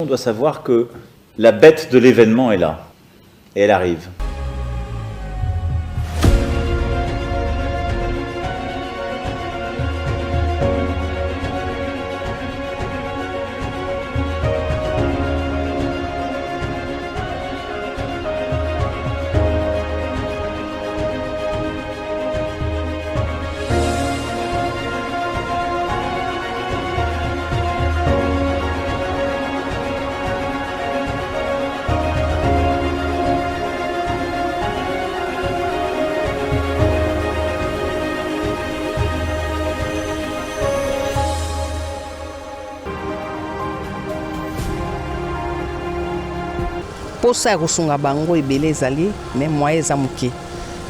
On doit savoir que la bête de l'événement est là, et elle arrive. Posa kosunga bango ebele ezali mais moyen eza moke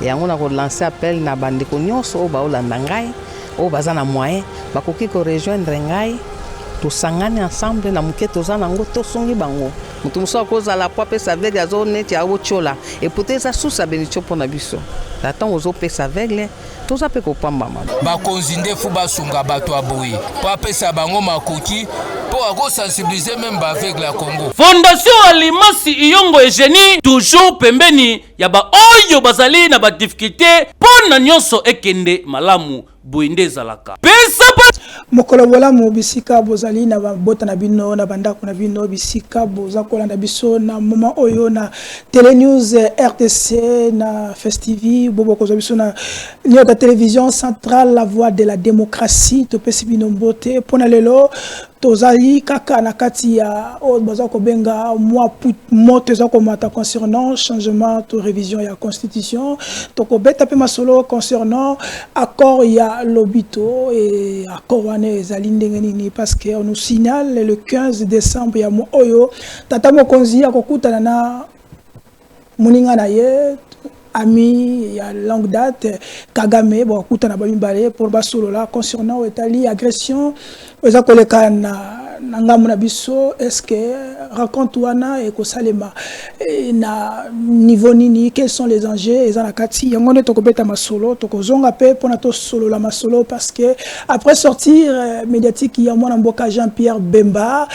yango na kolancer appel na bandeko nyonso oyo baolanda ngai oyo baza na moyen bakoki korejoindre ngai tosangani ensemble na moke toza nango tosungi bango moto mosusu akozala po apesa aveugle azo neti aotiola epote eza susa benitio mpo na biso na ntango ozopesa aveugle toza mpe kopambama bakonzi ndefu basunga bato ya boye po apesa bango makoki pour sensibiliser même avec la Congo. Fondation Alimasi Iyongo Eugénie toujours pembeni ya ba oyo bazali na ba difficulté pona nyonso ekende malamu boinde zalaka. Pesa mokolo bola mo bisika bozali na bota na bino na bandako na bino bisika boza kolanda biso na moment oyo na Télé News RTC na Festivi bobo ko biso na la télévision centrale la voix de la démocratie to pesi bino mbote pona lelo tozali kaka na kati ya o baza ko benga moi moto za ko mata concernant changement to révision ya constitution to ko beta pe masolo concernant accord ya lobito et accord wane ezali ndenge nini parce que on nous signale le 15 décembre ya mo oyo tata mokonzi akokutana na muninga na ye ami ya longue date Kagame bon kutana ba mibale pour basolo là concernant etali agression eza koleka na ngamu na biso est-ce que raconte wana et ko salema na niveau nini quels sont les enjeux eza na kati yango ne tokobeta masolo tokozonga pe pona to solo la masolo parce que après sortir médiatique ya mwana mboka Jean-Pierre Bemba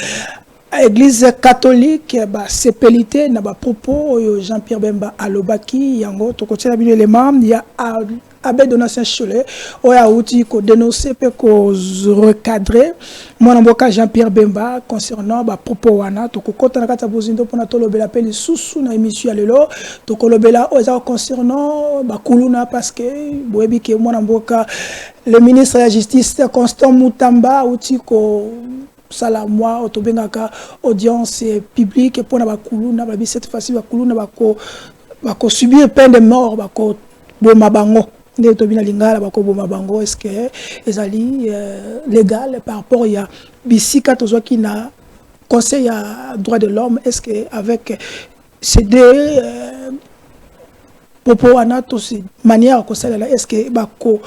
Église catholique ba sepelité na ba propos Jean-Pierre Bemba alobaki yango tokotia bino élément ya Abbé Donatien Cholet oya outi ko dénoncer pe ko recadrer mwana mboka Jean-Pierre Bemba concernant ba propos wana tokokota na kata bozindo pona tolobela pe lisusu na émission ya lelo tokolobela oza concernant ba kuluna parce que boyebi ke mwana mboka le ministre de la justice Constant Mutamba outi ko sala moi otobengaka audience publique pour na bakulu na ba cette fois-ci bakulu na bako subir peine de mort bako boma bango nde tobina lingala bako boma bango est-ce que ezali légal par rapport ya bisika tozwaki na conseil à droit de l'homme est-ce que avec ces deux propos anato ces manière ko sala est-ce que bako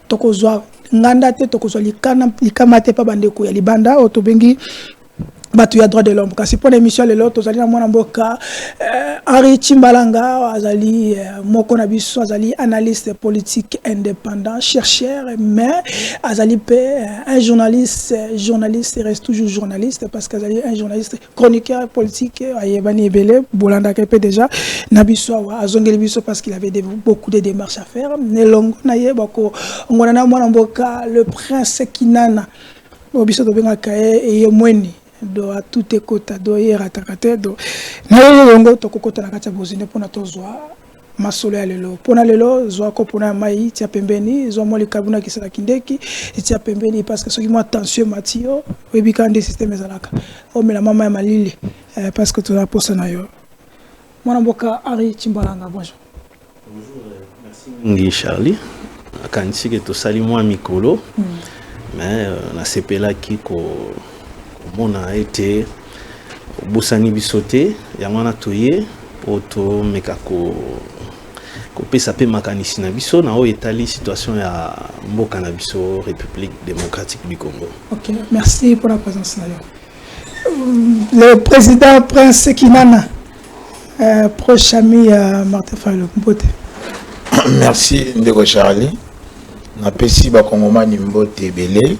tokozwa nganda te tokozwa likama te pa bandeko ya libanda otobengi batu ya droit de l'homme kasi pour l'émission lelo tozali na mwana mboka Henri Chimbalanga azali moko na biso azali analyste politique indépendant chercheur mais azali pe un journaliste il reste toujours journaliste parce qu'azali un journaliste chroniqueur politique ayebani ebele bolanda kepe déjà na biso azongeli biso parce qu'il avait beaucoup de démarches à faire nelongo na ye bako ngona na mwana mboka le prince Kinana obiso to benga kae e mweni do a tout ekota do yera takate do na longo to kokota na kati bozine pona tozwa masolo ya lelo pona lelo zwa ko pona mai tia pembeni zwa mo likabuna kisala kindeki tia pembeni parce que soki mo attention matio webi kande système ezalaka o mela mama ya malili parce que to la posa na yo mwana mboka Henri Chimbalanga bonjour. Merci Ngi Charlie akanisi ke to sali moi mikolo mais na sepela ki ko mona été bosani bisote yango na toye poto mekako ko pesa pe makanisi na biso na o etali situation ya mboka na biso République démocratique du Congo. OK, merci pour la présence na yo. Le président Prince Kinana proche ami Martin Fayulu Mbote. Merci Ndeko Charlie. Na pesi ba kongomani Mbote belé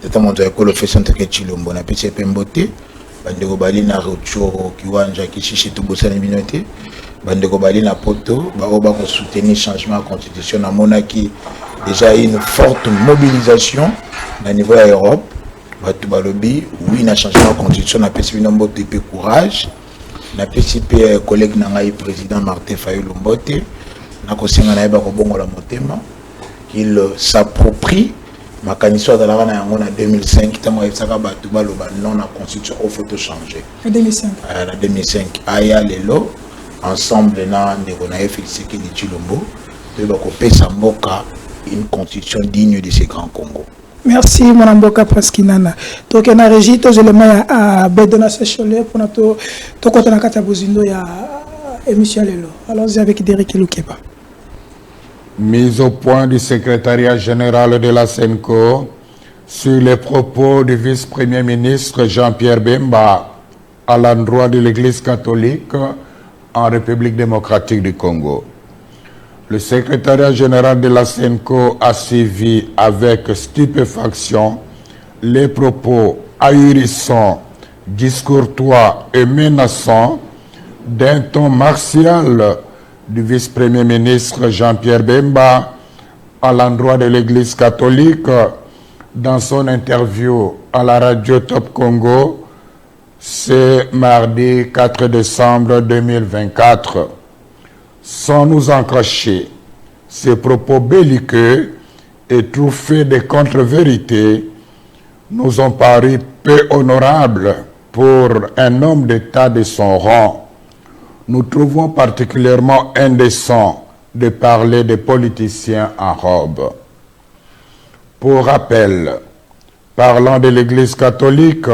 tata moto ya kolo fait centre ke Chilombo na pesi pe Mbote bandeko bali na Rutshuru Kiwanja Kishishi tobosani binote bandeko bali na poto ba ko soutenir changement de constitution na monaki déjà une forte mobilisation au niveau de l'Europe. Balobi, oui, na changement de constitution, na pesi binombo de courage, na pesi pe collègue nangai président Martin Fayulu Mbote, na kosenga na yeba ko bongo la motema, qu'il s'approprie ma candidature dans la en 2005 tamo efsaka batu baloba non na constitution au photo changer. En 2005. En 2005 aya lelo ensemble na ndeko na Félix Tshisekedi Tshilombo, de ba ko pesa mboka une constitution digne de ce grand Congo. Merci mon amboka Praskinana. Donc na régie tous éléments à Bedona Sechole pour notre to kota na kata bozindo ya émission lelo. Allons-y avec Derek Lukeba. Mise au point du secrétariat général de la SENCO sur les propos du vice-premier ministre Jean-Pierre Bemba à l'endroit de l'Église catholique en République démocratique du Congo. Le secrétariat général de la SENCO a suivi avec stupéfaction les propos ahurissants, discourtois et menaçants d'un ton martial du vice-premier ministre Jean-Pierre Bemba à l'endroit de l'Église catholique dans son interview à la radio Top Congo ce mardi 4 décembre 2024. Sans nous en cacher, ces propos belliqueux et truffés de contre-vérités nous ont paru peu honorables pour un homme d'État de son rang. Nous trouvons particulièrement indécent de parler des politiciens en robe. Pour rappel, parlant de l'Église catholique,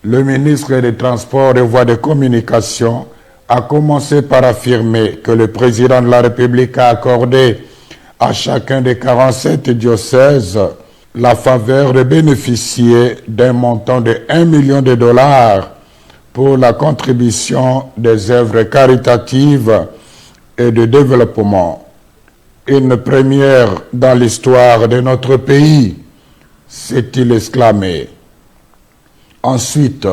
le ministre des Transports et Voies de Communication a commencé par affirmer que le président de la République a accordé à chacun des 47 diocèses la faveur de bénéficier d'un montant de $1 million pour la contribution des œuvres caritatives et de développement. Une première dans l'histoire de notre pays, s'est-il exclamé. Ensuite,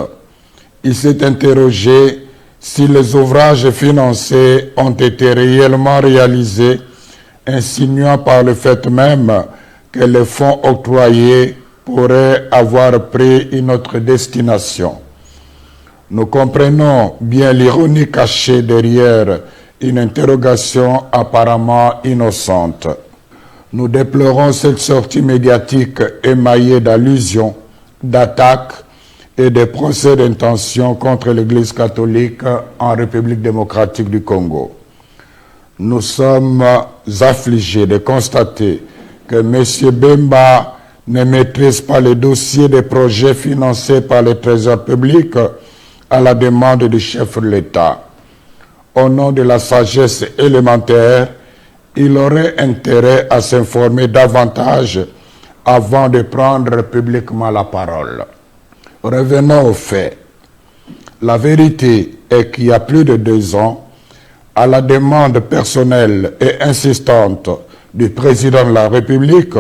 il s'est interrogé si les ouvrages financés ont été réellement réalisés, insinuant par le fait même que les fonds octroyés pourraient avoir pris une autre destination. Nous comprenons bien l'ironie cachée derrière une interrogation apparemment innocente. Nous déplorons cette sortie médiatique émaillée d'allusions, d'attaques et des procès d'intention contre l'Église catholique en République démocratique du Congo. Nous sommes affligés de constater que M. Bemba ne maîtrise pas les dossiers des projets financés par le Trésor public à la demande du chef de l'État. Au nom de la sagesse élémentaire, il aurait intérêt à s'informer davantage avant de prendre publiquement la parole. Revenons aux faits. La vérité est qu'il y a plus de 2 ans, à la demande personnelle et insistante du président de la République,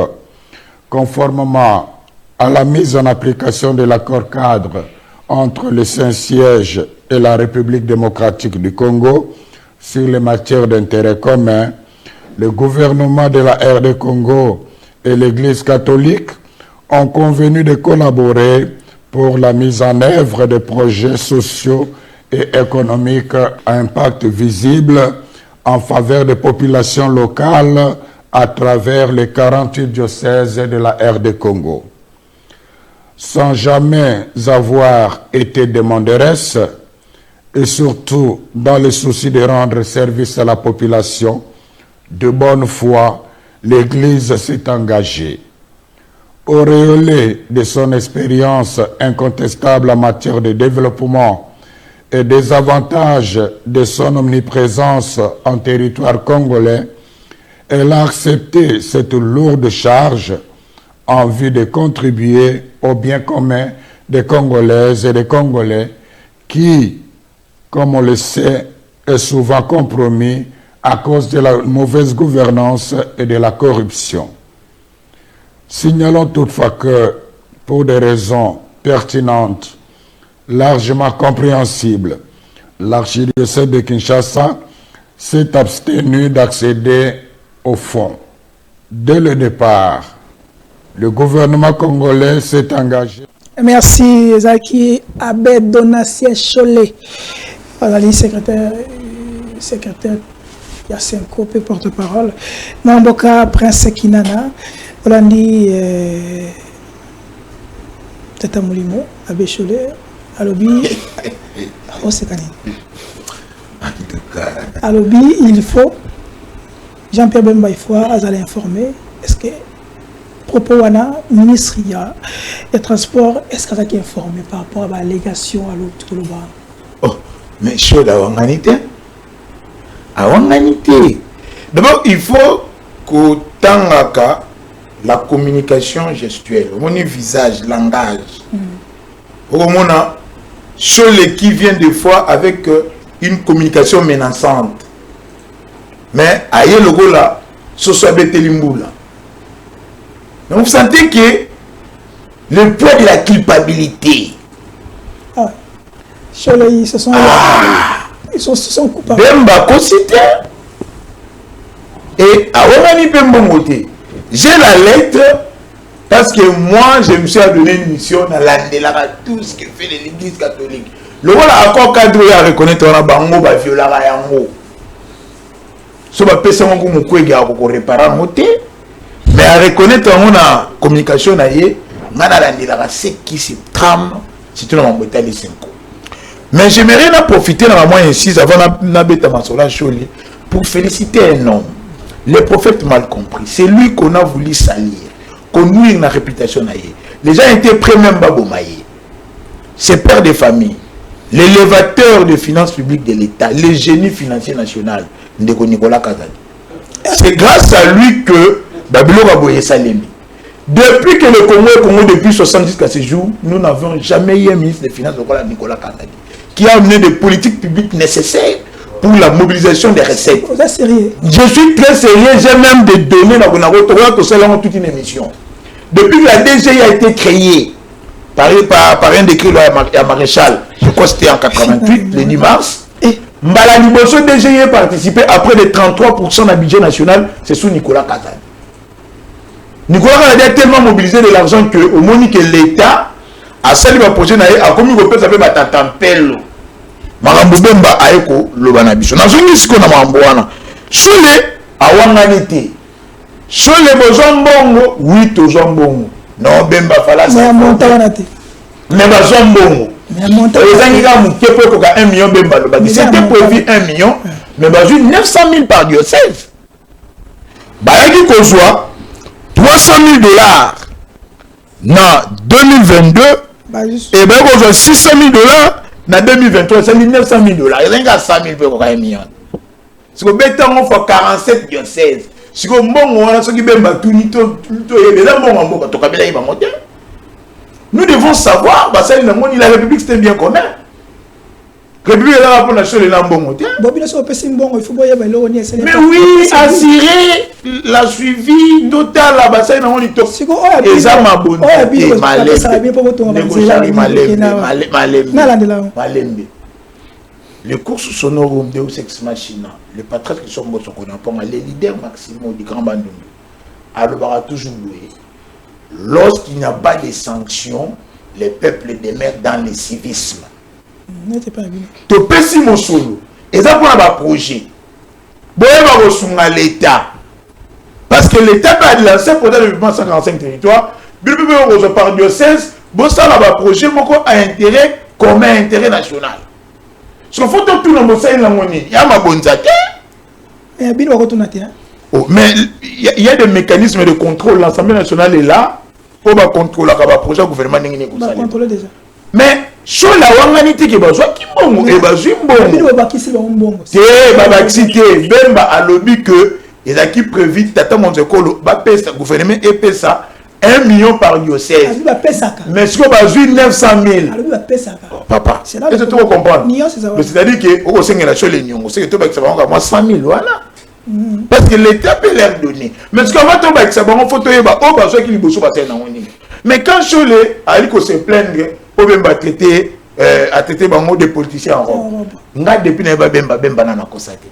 conformément à la mise en application de l'accord cadre entre le Saint-Siège et la République démocratique du Congo sur les matières d'intérêt commun, le gouvernement de la RD Congo et l'Église catholique ont convenu de collaborer pour la mise en œuvre de projets sociaux et économiques à impact visible en faveur des populations locales à travers les 48 diocèses de la RD Congo. Sans jamais avoir été demanderesse et surtout dans le souci de rendre service à la population, de bonne foi, l'Église s'est engagée. Auréolée de son expérience incontestable en matière de développement et des avantages de son omniprésence en territoire congolais, elle a accepté cette lourde charge en vue de contribuer au bien commun des Congolaises et des Congolais qui, comme on le sait, est souvent compromis à cause de la mauvaise gouvernance et de la corruption. Signalons toutefois que, pour des raisons pertinentes, largement compréhensible. L'archidiocèse de Kinshasa s'est abstenu d'accéder au fonds. Dès le départ, le gouvernement congolais s'est engagé. Merci Zaki Abed Donatien Cholet, secrétaire Yasenko, porte-parole. Namboka Prince Kinana, Olandi Tata Molimo, Abé Cholet, Alobi. Oh, c'est canin. Alobi, il faut. Jean-Pierre Bemba, il faut informer. Est-ce que propos wana ministre des transports est-ce qu'il est informé par rapport à la légation à l'autre global? Oh, mais chaud la wanganité. D'abord, il faut que tangaka la communication gestuelle, mon visage, langage. Au moment chaud qui vient des fois avec une communication menaçante. Mais aïe le go là, ce soit Betelimboula. Donc vous sentez que le poids de la culpabilité. Ah, ils se sont coupables. Bemba Kosite. Et à Omani Bembomote, j'ai la lettre parce que moi je me suis donné une mission dans l'andelara tout ce que fait l'église catholique. Le rôle a encore cadré à reconnaître on a bango ba violara yango. So ba pesa ngo mo kwega ko réparer moté. Mais à reconnaître on a communication naie, on a la ce qui se trame, c'est tout le monde les 5 ans. Mais j'aimerais en profiter dans la moyenne 6 avant d'abeta Masola Choli pour féliciter un homme. Le prophète mal compris, c'est lui qu'on a voulu salir, qu'on nuire la réputation naie. Les gens étaient prêts même à Bomaye. C'est père de famille, l'élévateur des finances publiques de l'État, le génie financier national, Ndeko Nicolas Kazali. C'est grâce à lui que depuis que le Congo depuis 70 jusqu'à ce jour, nous n'avons jamais eu un ministre des Finances Nicolas Kazali qui a amené des politiques publiques nécessaires pour la mobilisation des recettes. Je suis très sérieux, j'ai même des données dans toute une émission. Depuis que la DGI a été créée par un décret à Maréchal, je crois que c'était en 88, le 10 mars, Mbala Liboso DGI a participé à près de 33% du budget national, c'est sous Nicolas Kazali. Nicolas Kazali a tellement mobilisé de l'argent que au moment que l'État a salué le projet, a commis le peuple s'appelle Batatampelo. Marambo Bemba aeko lobana biso. Nazongi siko na mambo wana. Chole awanganité. Chole bozombongo, oui tozombongo. Non Bemba fala ça. Mais bazombongo. Les Anglais ont kepo koka 1 million Bemba lobaki. C'était prévu 1 million, mais bazu 900 000 par diocèse. Bayaki kozwa $300 000 en 2022 et bien on a $600 000 en 2023, c'est $900 000. Il y a 100 000 pour 1 million. Si vous mettez en fait 47 diocèses, si vous nous devons savoir, la République c'était bien commun. Mais oui, assurer la suivi total la bassin dans les les courses sonores Deus Ex Machina, les patriotes qui sont morts les leaders maximaux du Grand Bandung, alors toujours loué. Lorsqu'il n'y a pas de sanctions, les peuples demeurent dans le civisme. Tu peux si mon solo. Et ça pour un projet. L'État. Parce que l'État a lancé pour le développement 145 territoires. Par diocèse, ça a un projet à intérêt commun, intérêt national. Ce qu'il faut tout le monde, il y a ma bonne zate. Mais il y a des mécanismes de contrôle. L'Assemblée nationale est là pour contrôler le projet du gouvernement. Mais sur la wanganité qui est besoin qui bon et besoin bon c'est babakité Bemba a lobby que il a qui prévu tata monzekolo ba pesa gouvernement et pesa 1 million par diocèse mais ce que besoin 900 000 papa est-ce que tu comprends c'est-à-dire que au sengela sur les nyongo c'est que tu vas que ça va moi 100 000 voilà parce que l'État peut leur donner mais ce qu'on va tomber avec ça bon photo yeba au besoin qui liboso ba tena woni mais quand Cholet a dit qu'on se plaindre pour bien traiter à traiter des politiciens en robe. Nga depuis na bemba na kosate.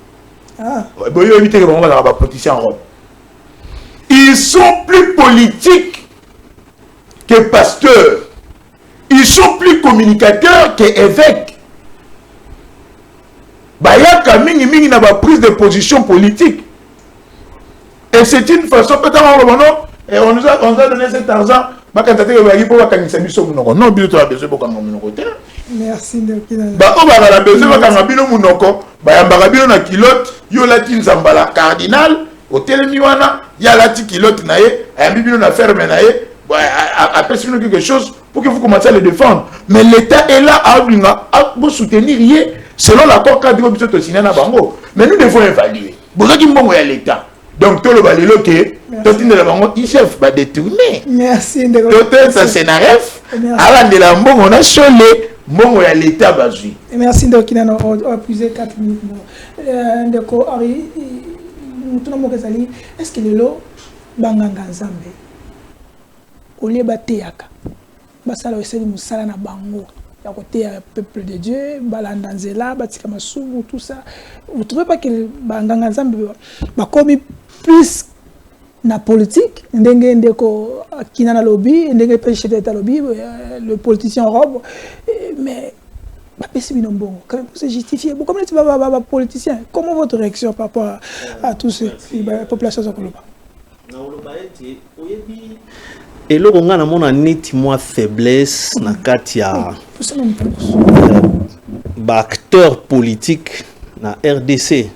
Ah. Boyo éviter que les politiciens en robe. Ils sont plus politiques que pasteurs. Ils sont plus communicateurs que évêques. Bayaka mingi na ba prise de position politique. Et c'est une façon peut-être on nous a donné cet argent. Merci de cardinal hôtel Miwana ya la kilote na ye ayambi na ferme na ye après c'est quelque chose pour que vous commenciez à le défendre mais l'état est là à vous soutenir selon l'accord cadre que signé na bango mais nous devons évaluer bozaki mbongo ya l'état donc tout le balelo que tout le bango il chef va détourner merci de tout ça scénaref ala de la mbongo on a cholé mbongo ya l'état bazui merci donc il a épuisé 4 minutes ndeko ari est-ce que lelo banganga nzambe olie bateyaka basala eseli musala na bango ya côté peuple de Dieu balanda nzela batika masumu tout ça vous trouvez pas que banganga nzambe bakomi plus na politique ndenge ndeko kina na lobby ndenge chef d'état lobby le politicien en robe mais quand même, c'est justifié. Comment tu vas politicien? Comment votre réaction par rapport à tous ces populations de Koloba? Et là, on a une faiblesse na katia acteur politique na RDC.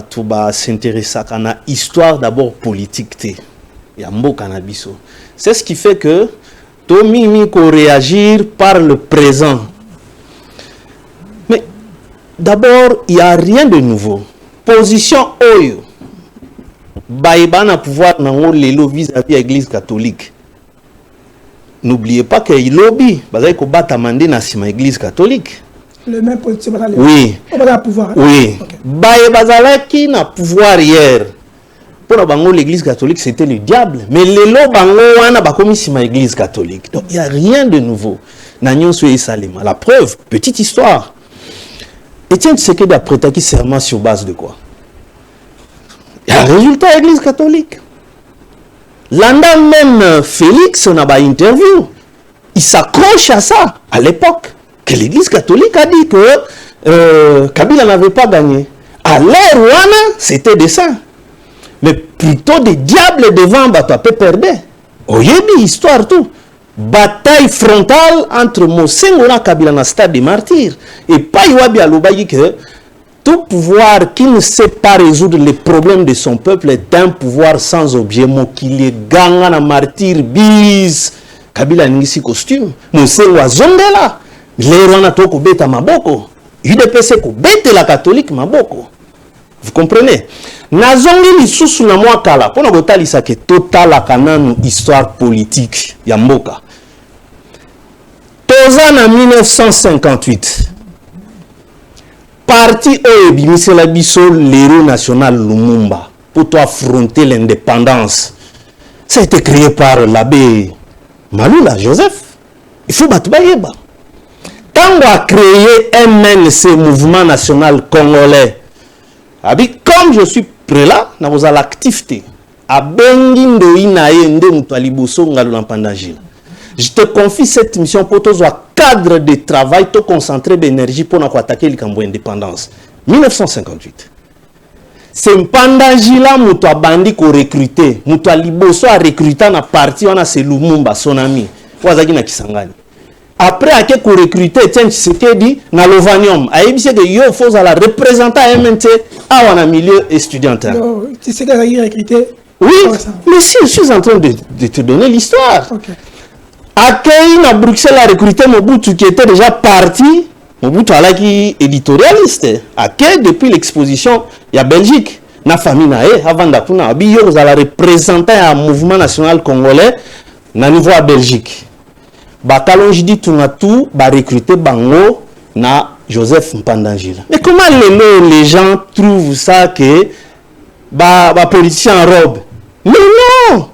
Tout s'intéresse à la histoire d'abord politique. C'est ce qui fait que Tommy faut réagir par le présent. D'abord, il n'y a rien de nouveau. Position Oyo. Baïba n'a pouvoir vis-à-vis de l'Église catholique. N'oubliez pas qu'il y a lobby. Parce qu'il y a l'Église catholique. Le même politique. Oui. Pouvoir. Oui. Baïba qui n'a pouvoir hier. Pour l'Église catholique, c'était le diable. Mais les lois n'a pas commis l'Église catholique. Donc, il n'y a rien de nouveau. La preuve, petite histoire. Etienne Tshisekedi a prêté serment sur base de quoi? Il y a un résultat à l'Église catholique. L'anda même Félix, on a une interview. Il s'accroche à ça à l'époque. Que l'Église catholique a dit que Kabila n'avait pas gagné. À l'ère Rwanda, c'était des saints. Mais plutôt des diables devant Batapé perdait. Oyebi, histoire tout. Bataille frontale entre Mosengo et Kabila dans le stade des martyrs. Et pas Iwabi Alobayi que tout pouvoir qui ne sait pas résoudre les problèmes de son peuple est un pouvoir sans objet. Mokili est ganga na martyr bis. Kabila n'ingisi costume. Mosengo a zongela. L'Erwana toko beta maboko. UDPC ko bete la catholique maboko. Vous comprenez? Nazongi lisusu na mwa kala. Pona kotalisa ke totala kananu histoire politique ya mboka. En 1958, parti Oyebi la biso l'héros national Lumumba pour affronter l'indépendance. Ça a été créé par l'abbé Malula Joseph. Il faut battre Bayeba. Quand on a créé MNC, Mouvement National Congolais, comme je suis prélat, nous avons l'activité. À Bengindo Inaye Nde Mutaliboso Ngalulampandanjil. Je te confie cette mission pour toi, cadre de travail, te concentrer d'énergie pour attaquer l'indépendance. Indépendance. 1958. C'est un pandagila moutoua bandi ko recruté. Moutoua liboso a recruté na parti wana c'est Lumumba son ami. Wazaki na Kisangani. Après a ko recruté tiens Tshisekedi na Lovanium. Aibise que yo faut la représenter MNT à wana milieu étudiantin. Tshisekedi a recruté. Oui, mais si je suis en train de te donner l'histoire. Okay. Accueilli à Bruxelles a recruté Mobutu qui était déjà parti. Mobutu qui éditorialiste. Accueilli depuis l'exposition, il y a Belgique. Na famille nae avant d'apprendre à Biyo, vous allez représenter un mouvement national congolais na niveau à Belgique. Batalonji dit tout na tout, ba recruter Bango na Joseph Mpandangila. Mais comment les gens trouvent ça que ba politicien en robe? Mais non!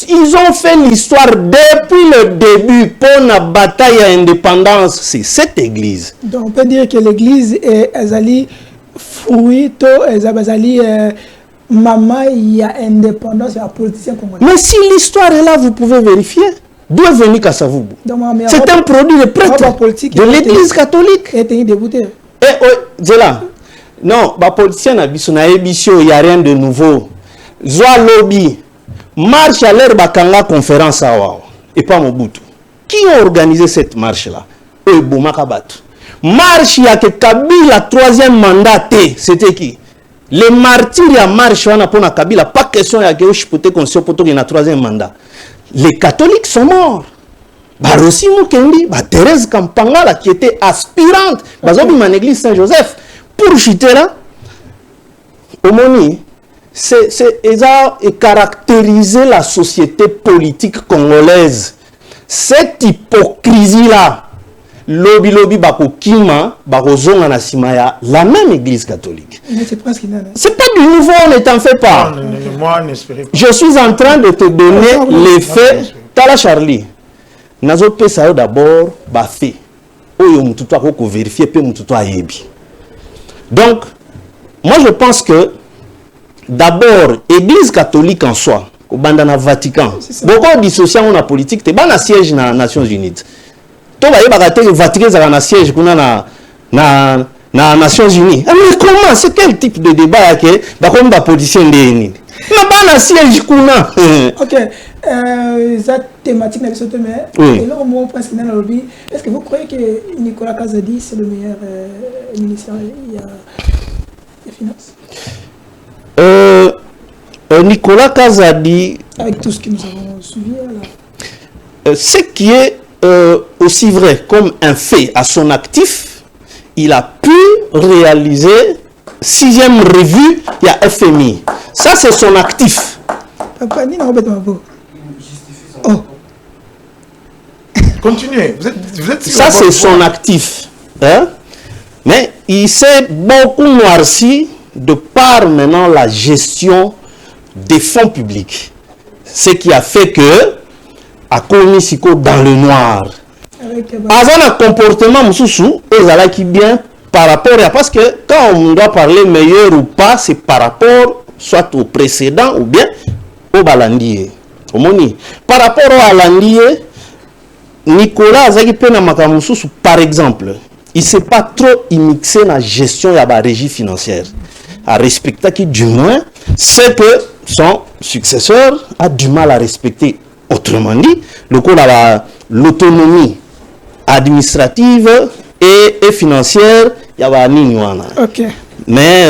ils ont fait l'histoire depuis le début pour la bataille à l'indépendance. C'est cette église. Donc on peut dire que l'église est Azali fruit, Azali maman, il y a indépendance, il y a politicien congolais. Mais si l'histoire est là, vous pouvez vérifier. D'où est venu Kassavoubou? C'est un produit de prêtre de l'église catholique. Et t'es débouté. C'est là. Non, les politiciens il n'y a rien de nouveau. Zoa lobby, marche à l'air bakanga conférence à Wao. Et pas Mobutu. Qui a organisé cette marche-là? Marche, il y a que Kabila, troisième mandat, c'était qui? Les martyrs, il y a marche, on a pour Kabila, pas question, il y a que Chipote Conscio Poto qui a troisième mandat. Les catholiques sont morts. Barossi Mukendi, Thérèse Kampangala, qui était aspirante, dans l'église Saint-Joseph, pour chuter là, Omoni, c'est caractériser la société politique congolaise. Cette hypocrisie-là, lobby bako kima bako zonga na simaya la même église catholique. C'est pas du nouveau, ne t'en fais pas. Je suis en train de te donner les faits. Tala Charlie. Nazo pesa d'abord ba fait. Oyo mututo ako vérifier pe mututo ayebi. Donc moi je pense que d'abord église catholique en soi, au bandana Vatican. Beaucoup dissociant on a politique, te ban siège na Nations Unies. Toi, le Vatican a un siège na Nations Unies. Mais comment? C'est quel type de débat que la position de l'Uni? Mais pas un siège kuna. Ok. Cette thématique n'a pas mais et là au moment presque dans le lobby, est-ce que vous croyez que Nicolas Kazadi c'est le meilleur ministre des Finances? Nicolas Kazadi. Avec tout ce que nous avons suivi là. Ce qui est aussi vrai comme un fait à son actif, il a pu réaliser 6e revue, il y a FMI. Ça, c'est son actif. Papa, ni non, oh. Continuez. Vous êtes ça, c'est son actif. Hein? Mais il s'est beaucoup noirci de par maintenant la gestion des fonds publics. Ce qui a fait que a commis Siko dans le noir. Avant un comportement moussou et qui bien par rapport à parce que quand on doit parler meilleur ou pas, c'est par rapport soit au précédent ou bien au balandier. Par rapport au balandier, Nicolas Azaki Pena Makamussou, par exemple, il ne s'est pas trop immixé dans la gestion de la régie financière. À respecter qui du moins, c'est que son successeur a du mal à respecter. Autrement dit, l'autonomie administrative et financière, il y a un niniwana. Ok. Mais,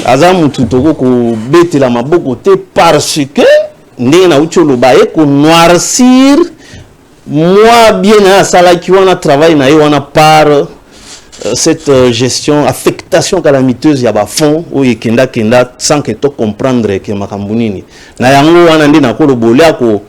Azam Tutoko ko bete la mabokote parce que n'ena ucholo bae ko noircir moi bien à sala qui wana travail na wana par cette gestion affectation calamiteuse ya ba fond o yekenda kenda sans que to comprendre que makambunini na yango wana ndi na ko lobolia ko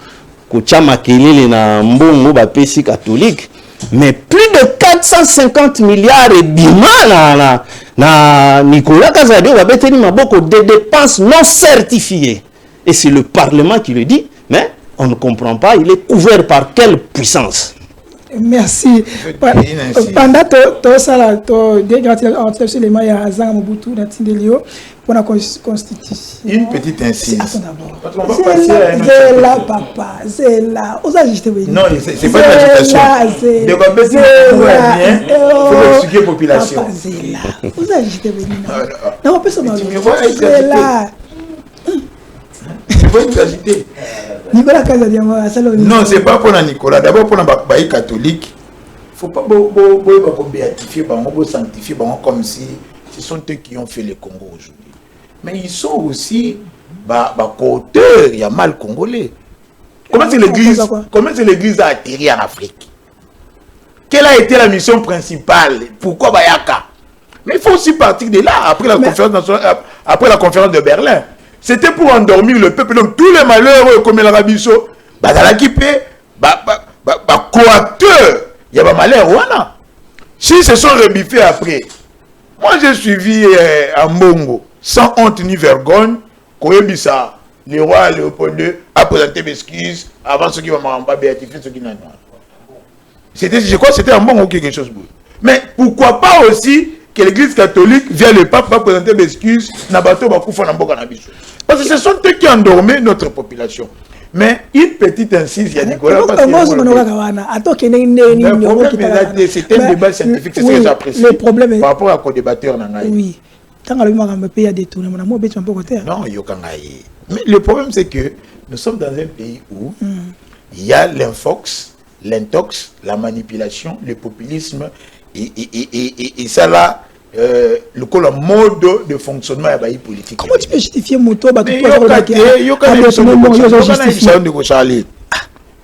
chama kelele na mbongo ba pesi catholique mais plus de 450 milliards et bima na Nicolas Kazadi va beteni maboko de dépenses non certifiées et c'est le Parlement qui le dit mais on ne comprend pas il est couvert par quelle puissance. Merci. Pendant tout ça, sur les mailles à Zang Mobutu, Natindelio, pour la constitution. Une petite incise. Attends d'abord. C'est là, papa. C'est là. Vous agitez. Non, c'est pas une agitation. C'est là. Il faut expliquer la population. C'est là. Vous agitez. Non, on peut se demander. C'est là. Il faut nous agiter. Nicolas Kazadi, non, c'est pas pour Nicolas. D'abord pour les catholiques. Il ne faut pas béatifier, sanctifier comme si ce sont eux qui ont fait le Congo aujourd'hui. Mais ils sont aussi co-auteurs, il y a mal congolais. Comment c'est l'église a atterri en Afrique? Quelle a été la mission principale? Pourquoi Bayaka? Mais il faut aussi partir de là, après la conférence de Berlin. C'était pour endormir le peuple. Donc tous les malheurs comme l'Arabiso, coacteurs, il y a pas malheur. Si se sont rebiffés après, moi j'ai suivi en Bongo, sans honte ni vergogne, Koyebisa, le roi Léopold II a présenté mes excuses avant ceux qui vont m'en béatifier, ceux qui n'en ont pas. Je crois que c'était un bon ou quelque chose. Mais pourquoi pas aussi que l'église catholique, via le pape, va présenter des excuses parce que ce sont eux qui endormaient notre population. Mais une petite incise, il y a Nicolas. C'est un débat scientifique, c'est ce que j'apprécie. Le problème par rapport à co-débatteur. Oui. Non, mais le problème, c'est que nous sommes dans un pays où il y a l'infox, l'intox, la manipulation, le populisme, et ça là, le mode de fonctionnement est politique. Comment tu peux justifier mon tour?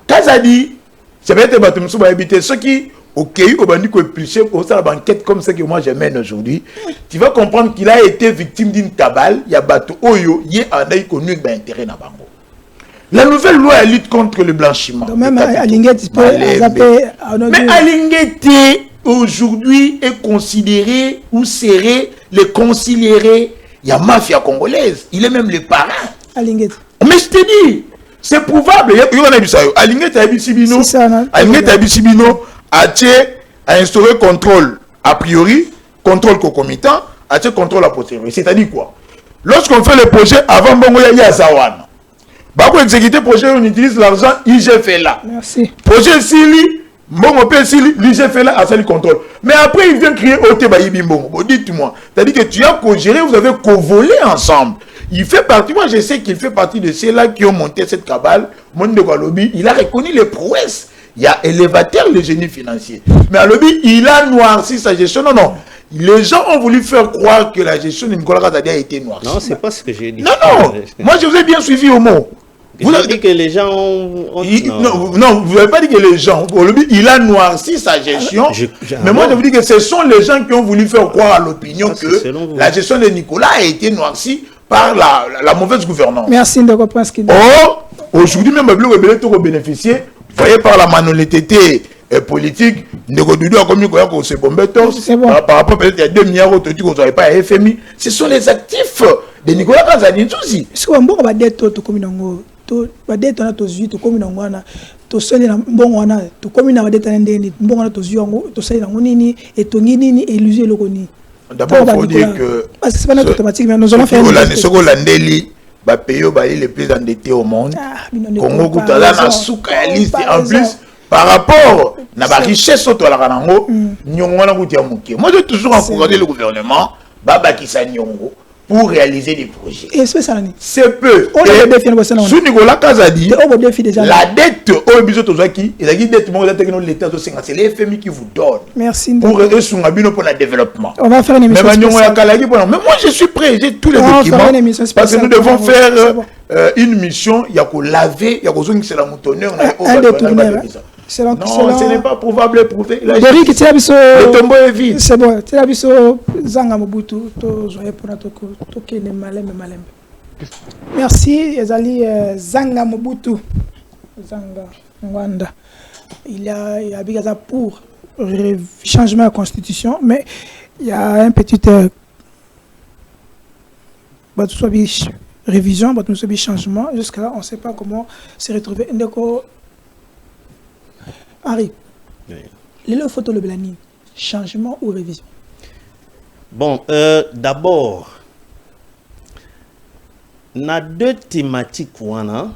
Kazadi, c'est peut-être ceux qui, ok, au bandit qui est plus au sein de la banquette comme ça que moi je mène aujourd'hui, tu vas comprendre qu'il a été victime d'une cabale, il y a bateau Oyo, il y a un connu d'intérêt dans Bango. La nouvelle loi elle lutte contre le blanchiment. Même Alinguet, mais Alinguet aujourd'hui est considéré ou serait le considéré, il y a mafia congolaise, il est même le parrain. Alinguet. Mais je te dis, c'est prouvable. Il y a un ça. Alinguet Abissibino, Alinguet Abissibino a instauré contrôle a priori, contrôle concomitant, a contrôle a posteriori. C'est-à-dire quoi? Lorsqu'on fait le projet avant Bongo ya Zawana, pour exécuter le projet, on utilise l'argent IGFLA. Merci. Projet Sili, Bongo P Sili, l'IGFLA a fait le contrôle. Mais après, il vient créer OT Bayibi Bongo. Dites-moi, c'est-à-dire que tu as co-géré, vous avez co-volé ensemble. Il fait partie, moi je sais qu'il fait partie de ceux-là qui ont monté cette cabale. Monde de Gualobi, il a reconnu les prouesses. Il y a élévateur le génie financier. Mais à l'objet, il a noirci sa gestion. Non, non. Les gens ont voulu faire croire que la gestion de Nicolas Kazadi a été noircie. Non, c'est pas ce que j'ai dit. Non, non. Moi, je vous ai bien suivi au mot. Vous avez dit que les gens ont... Non, vous n'avez pas dit que les gens... Il a noirci sa gestion. Mais moi, je vous dis que ce sont les gens qui ont voulu faire croire à l'opinion que la gestion de Nicolas a été noircie par la mauvaise gouvernance. Merci de comprendre ce qu'il dit. Or, aujourd'hui, même le rebelle tout bénéficier, voyez par la malhonnêteté politique, par rapport peut-être à 2 milliards d'autres que vous n'avez pas à FMI. Ce sont les actifs de Nicolas Kazadi aussi. Est-ce qu'on va dire tout comme to badete na to zui to komi na ngwana to sele na mbongo wana to komi na badete na ndeni mbongo na to zui ngo to sele na nini et to nini illusion lokoni. D'abord il faut dire que c'est pas automatique mais nous allons faire ce que landeli ba pays les plus endettés au monde. Congo Kutala na souka liste en plus par rapport na ba richesse to la kanango nyongo na kutia muke. Moi j'ai toujours encouragé le gouvernement baba kisa nyongo pour réaliser des projets. Et c'est ça. C'est peu. Sous Nicolas Kazadi, la dette au biso tozaki, et la dette mon l'État c'est les FMI qui vous donne. Merci. Pour pour le développement. On va faire une émission. Mais moi je suis prêt, j'ai tous les documents. Parce que nous devons faire une mission, il y a qu'à laver, il y a qu'à c'est la moutonneuse. Un détourneur. Non, ce n'est pas probable et prouvé. Le tombeau est vide. C'est bon. Tu as vu Zanga Mobutu, merci, Ezali Zanga Mobutu. Zanga Mwanda. Il y a Bigaza pour changement de la constitution, mais il y a un petit révision, changement. Jusqu'à là, on ne sait pas comment se retrouver. Henri, les photos le planning, changement ou révision? Bon, d'abord, on a 2 thématiques. On a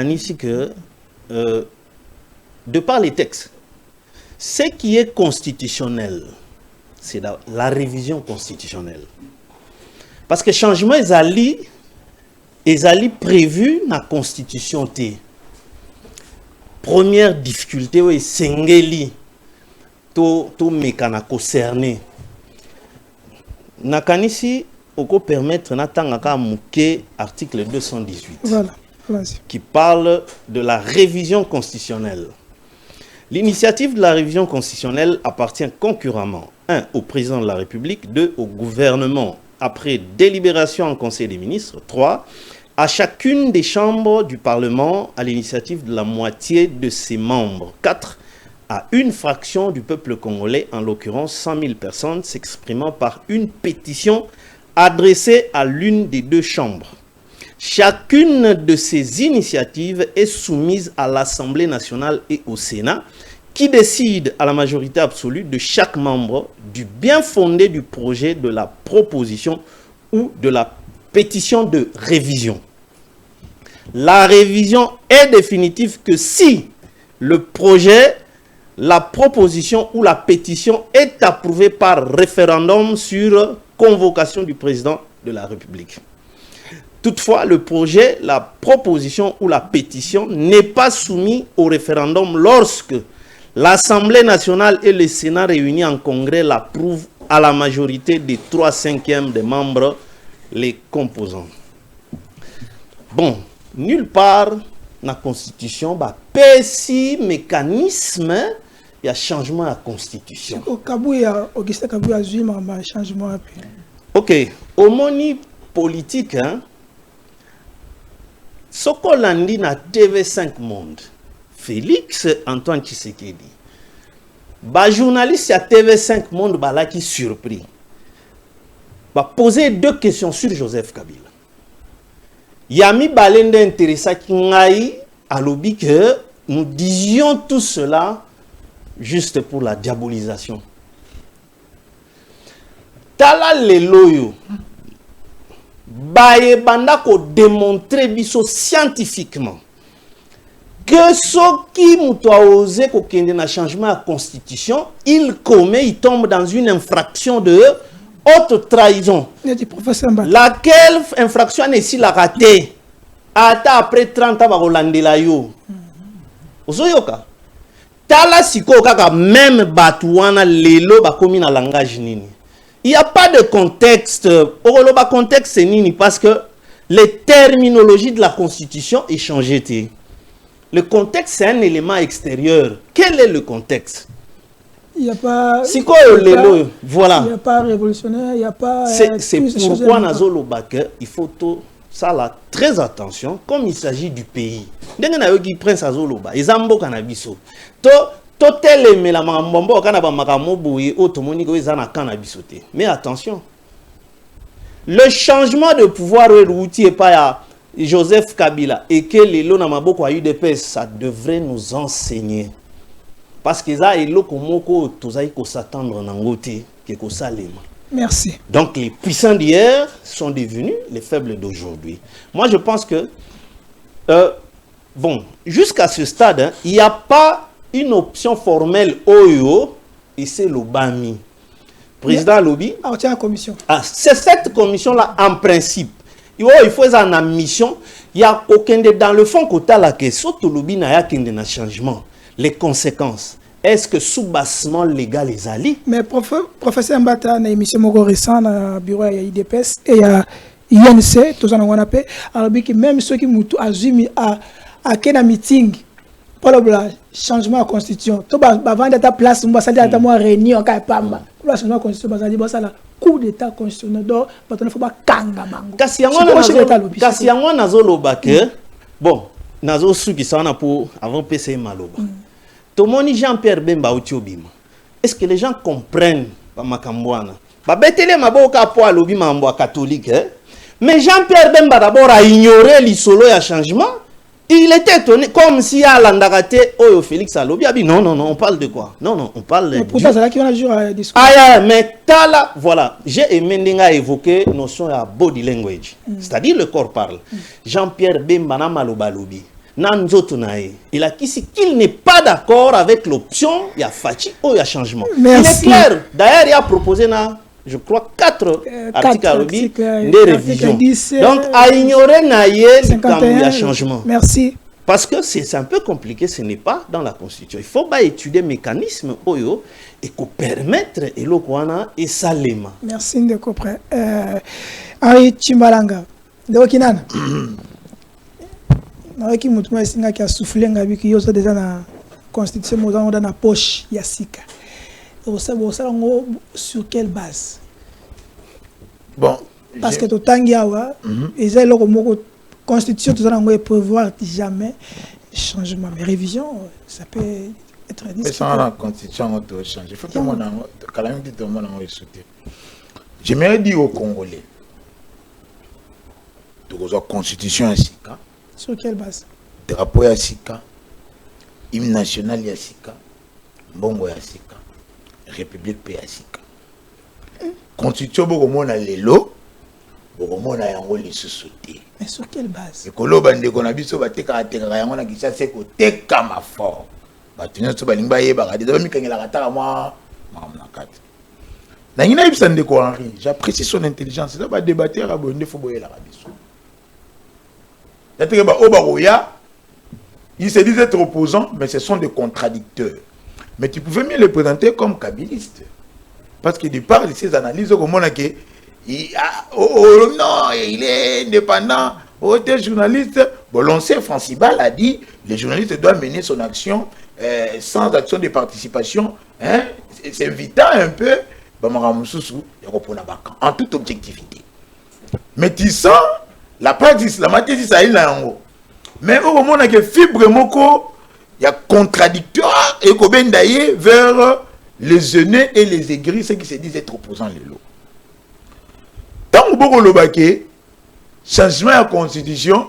ici que, de par les textes, ce qui est constitutionnel, c'est la révision constitutionnelle. Parce que changement est prévu dans la constitution. Première difficulté, c'est Sengeli, tout mécana concerné. Nakanisi, on peut permettre d'atteindre l'article 218 qui parle de la révision constitutionnelle. L'initiative de la révision constitutionnelle appartient concurremment 1 au président de la République, 2 au gouvernement après délibération en Conseil des ministres, 3 à chacune des chambres du Parlement à l'initiative de la moitié de ses membres. 4. À une fraction du peuple congolais, en l'occurrence 100 000 personnes, s'exprimant par une pétition adressée à l'une des 2 chambres. Chacune de ces initiatives est soumise à l'Assemblée nationale et au Sénat, qui décide à la majorité absolue de chaque membre du bien fondé du projet, de la proposition ou de la pétition de révision. La révision est définitive que si le projet, la proposition ou la pétition est approuvée par référendum sur convocation du président de la République. Toutefois, le projet, la proposition ou la pétition n'est pas soumis au référendum lorsque l'Assemblée nationale et le Sénat réunis en congrès l'approuvent à la majorité des 3/5 des membres les composants. Bon, nulle part dans la Constitution, petit mécanisme, il y a changement à la Constitution. Augustin Kabou a vu un changement. Ok, au moni politique, hein, ce qu'on a dit dans TV5 Monde, Félix Antoine Tshisekedi, journaliste à TV5 Monde qui surpris, poser 2 questions sur Joseph Kabila. Yami Balende intéressant à l'objet que nous disions tout cela juste pour la diabolisation. Tala leloyo baye banda ko démontrer biso scientifiquement que ce qui muto a osé ko kende na changement à constitution, il tombe dans une infraction de haute trahison. Laquelle infraction est si la raté après 30 ans ba kolandela yo. Ozoyoka tala siko kaka même batouana lelo ba komi na langage nini. Il n'y a pas de contexte. Le contexte, c'est nini parce que les terminologies de la Constitution ont changé. Le contexte, c'est un élément extérieur. Quel est le contexte? Il n'y a pas... Voilà. Il n'y a pas révolutionnaire, il n'y a pas... C'est pourquoi il faut tout ça là, très attention, comme il s'agit du pays. Dès que nous prenons ça, ils ont beaucoup de mais attention, le changement de pouvoir routier pas Joseph Kabila et que les Lonamaboko a eu des pèses, ça devrait nous enseigner. Parce que ça est là qu'on s'attendre en côté que ça l'est. Merci. Donc les puissants d'hier sont devenus les faibles d'aujourd'hui. Moi je pense que bon, jusqu'à ce stade, hein, il n'y a pas une option formelle OEO et c'est l'OBAMI. Président Lobby. Commission. C'est cette commission-là en principe. Il faut en mission. Il y a aucun dans le fond côté la question tout Lobby n'a aucun changement. Les conséquences. Est-ce que sous-bassement légal les alliés? Mais professeur Mbata, dans l'émission Moko récent, dans le bureau, il y a IDPS et il y a INC, tout ça, on a appelé. Alors, même ceux qui m'ont assumé à quel meeting, pour le changement de la constitution, tout avant d'être place, on va s'allier à moi réunion, on va pas le changement de la constitution, on va dire ça là, coup d'état constitutionnel, donc il ne faut pas kanga bango. Kasi yango nazo lobake, bon, nazo su qui sont pour avant PC maloba. Tomoni Jean-Pierre Bemba Otiobima. Est-ce que les gens comprennent Makamboana? Betele maboka po alobi mambo catholique, mais Jean-Pierre Bemba d'abord a ignoré l'isolo et changement. Il était étonné, comme si à l'andagate, Oyo Félix Alobi a dit non, on parle de quoi? Non, on parle de. Pourtant, c'est là qu'il y a un jour à discuter. Mais tala, voilà, j'ai aimé évoquer la notion de body language, c'est-à-dire le corps parle. Jean-Pierre Bemba n'a maloba lobi. Il a dit qu'il n'est pas d'accord avec l'option, il y a Fachi ou il y a changement. Merci. Il est clair. D'ailleurs, il a proposé, je crois, 4 articles de révision. Donc, à ignorer, il y a changement. Merci. Parce que c'est un peu compliqué, ce n'est pas dans la Constitution. Il faut étudier le mécanisme et qu'on permettre et ça l'éma. Merci de comprendre. Henri Chimbalanga. De Okinana. Qui a soufflé déjà la constitution dans la poche Yassika. Sur quelle base? Bon, parce que tout tangiawa et ça la constitution tout ça on prévoir jamais changement mais révision ça peut être discuté. Mais sans la constitution on doit changer. Il faut que moi quand même dit tout le monde moi sauter. J'aimerais dire aux Congolais la constitution à Sika. Sur quelle base? Drapeau à Sika. Hymne national à Sika. Bongo à Sika. République P à Sika. Constitution Bogomona Lelo. Bogomona Yango les sous-sautés. Mais sur quelle base? Et Kolo Bande Konabiso Bateka Ateka Yango Nakisa Seko Teka ma fort. Batunyo to balimba yeba de domi kangela kataka moi nakati. Nangina ibsa ndeko Henri, j'apprécie son intelligence. Ça va débattre à bonde faut boyer la rabiso. D'être ba obaroya, ils se disent être opposants, mais ce sont des contradicteurs. Mais tu pouvais mieux les présenter comme kabylistes. Parce que de par ces analyses, comme on a que non, il est indépendant. Tes journalistes, bon, l'ancien Francibal a dit le journaliste doit mener son action sans action de participation. Hein? C'est invitant un peu en toute objectivité. Mais tu sens la pratique, la matière, ça est là en haut. Mais au moment où fibre moko, il y a contradictoire et qu'on d'ailleurs vers les aînés et les aigris, ceux qui se disent être opposants les lots. Tant que beaucoup le changement à la constitution,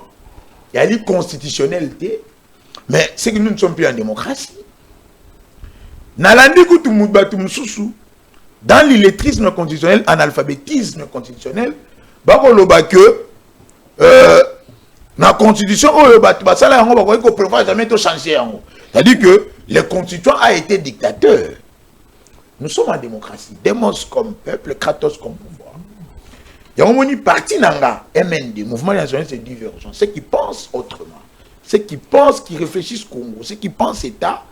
il y a l'inconstitutionnalité, mais c'est que nous ne sommes plus en démocratie. Dans l'illettrisme constitutionnel, analphabétisme constitutionnel, la constitution, c'est-à-dire que le constituant a été dictateur. Nous sommes en démocratie. Demos comme peuple, Kratos comme pouvoir. Il y a un parti nanga, MND, Mouvement national de divergence, ceux qui pensent autrement, ceux qui pensent, qui réfléchissent Congo, ceux qui pensent État,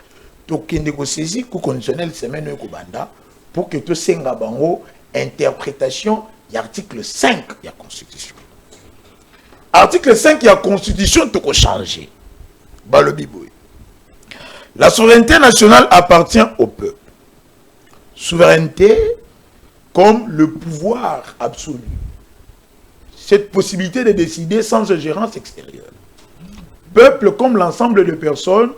donc qui négocient le conditionnel semaine au Banda pour que tout s'enga bango interprétation de l'article 5 de la Constitution. Article 5 de la Constitution, tout changer. La souveraineté nationale appartient au peuple. Souveraineté comme le pouvoir absolu. Cette possibilité de décider sans ingérence extérieure. Peuple comme l'ensemble de personnes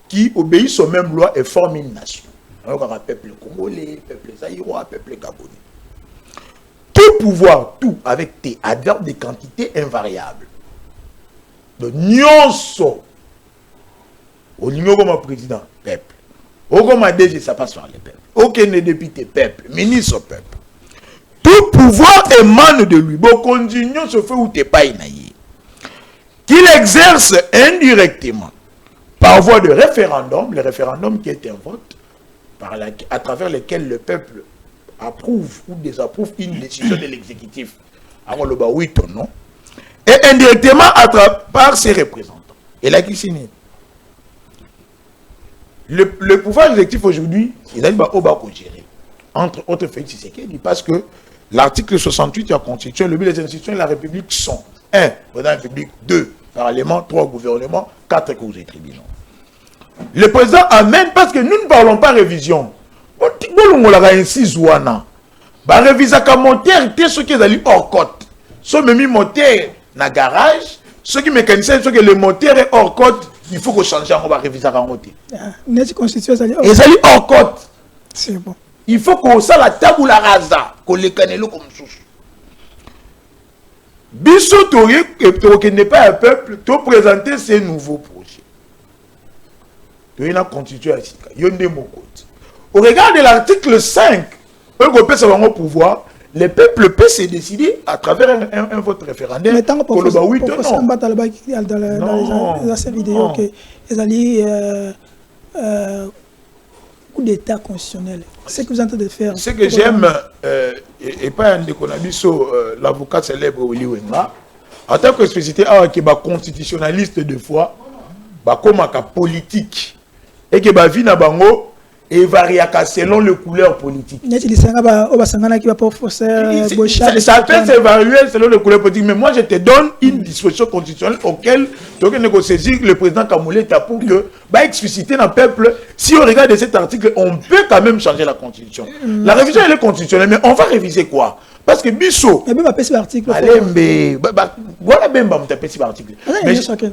qui obéissent aux mêmes lois et forment une nation. Alors, il y a peuple congolais, peuple zaïrois, peuple gabonais. Tout pouvoir, tout avec tes adverbes de quantité invariable. De nyonso. Au niveau comme président, peuple. Au comme DG, ça passe par le peuple. Aucun député, peuple. Ministre, peuple. Tout pouvoir émane de lui. Bon, continuons se fait où t'es pas inaillé. Qu'il exerce indirectement par voie de référendum, le référendum qui est un vote à travers lequel le peuple approuve ou désapprouve une décision de l'exécutif. Alors le oui ou non. Et indirectement par ses représentants. Et là qui signe. Le pouvoir exécutif aujourd'hui, il a dit gérer. Entre autres Félix Tshisekedi, parce que l'article 68 de la Constitution, le but des institutions de la République sont 1. Président de la République, 2. Parlement, 3. Gouvernement, 4. Cours et tribunaux. Le président amène parce que nous ne parlons pas révision. On l'a ainsi zouana. Bah réviser comme moteur, ceux qui sont hors côte. Ceux qui mis moteur dans garage, ceux qui mécaniciens, ceux qui le moteur est hors côte, il faut qu'on change, on va réviser à côté. Net constitution, ça dit hors côte. C'est bon. Il faut qu'on ça la tabula rasa, qu'on les canelo comme sous. Bissot qui n'est pas un peuple, tu présenter ces nouveaux projets. Tu es constitué à Sika. Au regard de l'article 5, un pouvoir, le peuple peut se décider à travers un vote référendaire. Mais tant que oui, dans cette vidéo, ils allaient coup d'état constitutionnel. C'est ce que vous êtes en train de faire. Ce que j'aime, et pas un déconabiso, l'avocat célèbre Oli Wenga, en tant qu'explicité, qui est constitutionnaliste de foi, comme un politique, et qui est vie na bango, et varie selon les couleurs politiques. Ça peut s'évaluer selon les couleurs politiques, mais moi je te donne une disposition constitutionnelle auquel tu dois saisir le président Kamouleta pour que, expliciter dans le peuple, si on regarde cet article, on peut quand même changer la constitution. La révision elle est constitutionnelle, mais on va réviser quoi? Parce que Bissot. Mais même cet article. Voilà même cet article.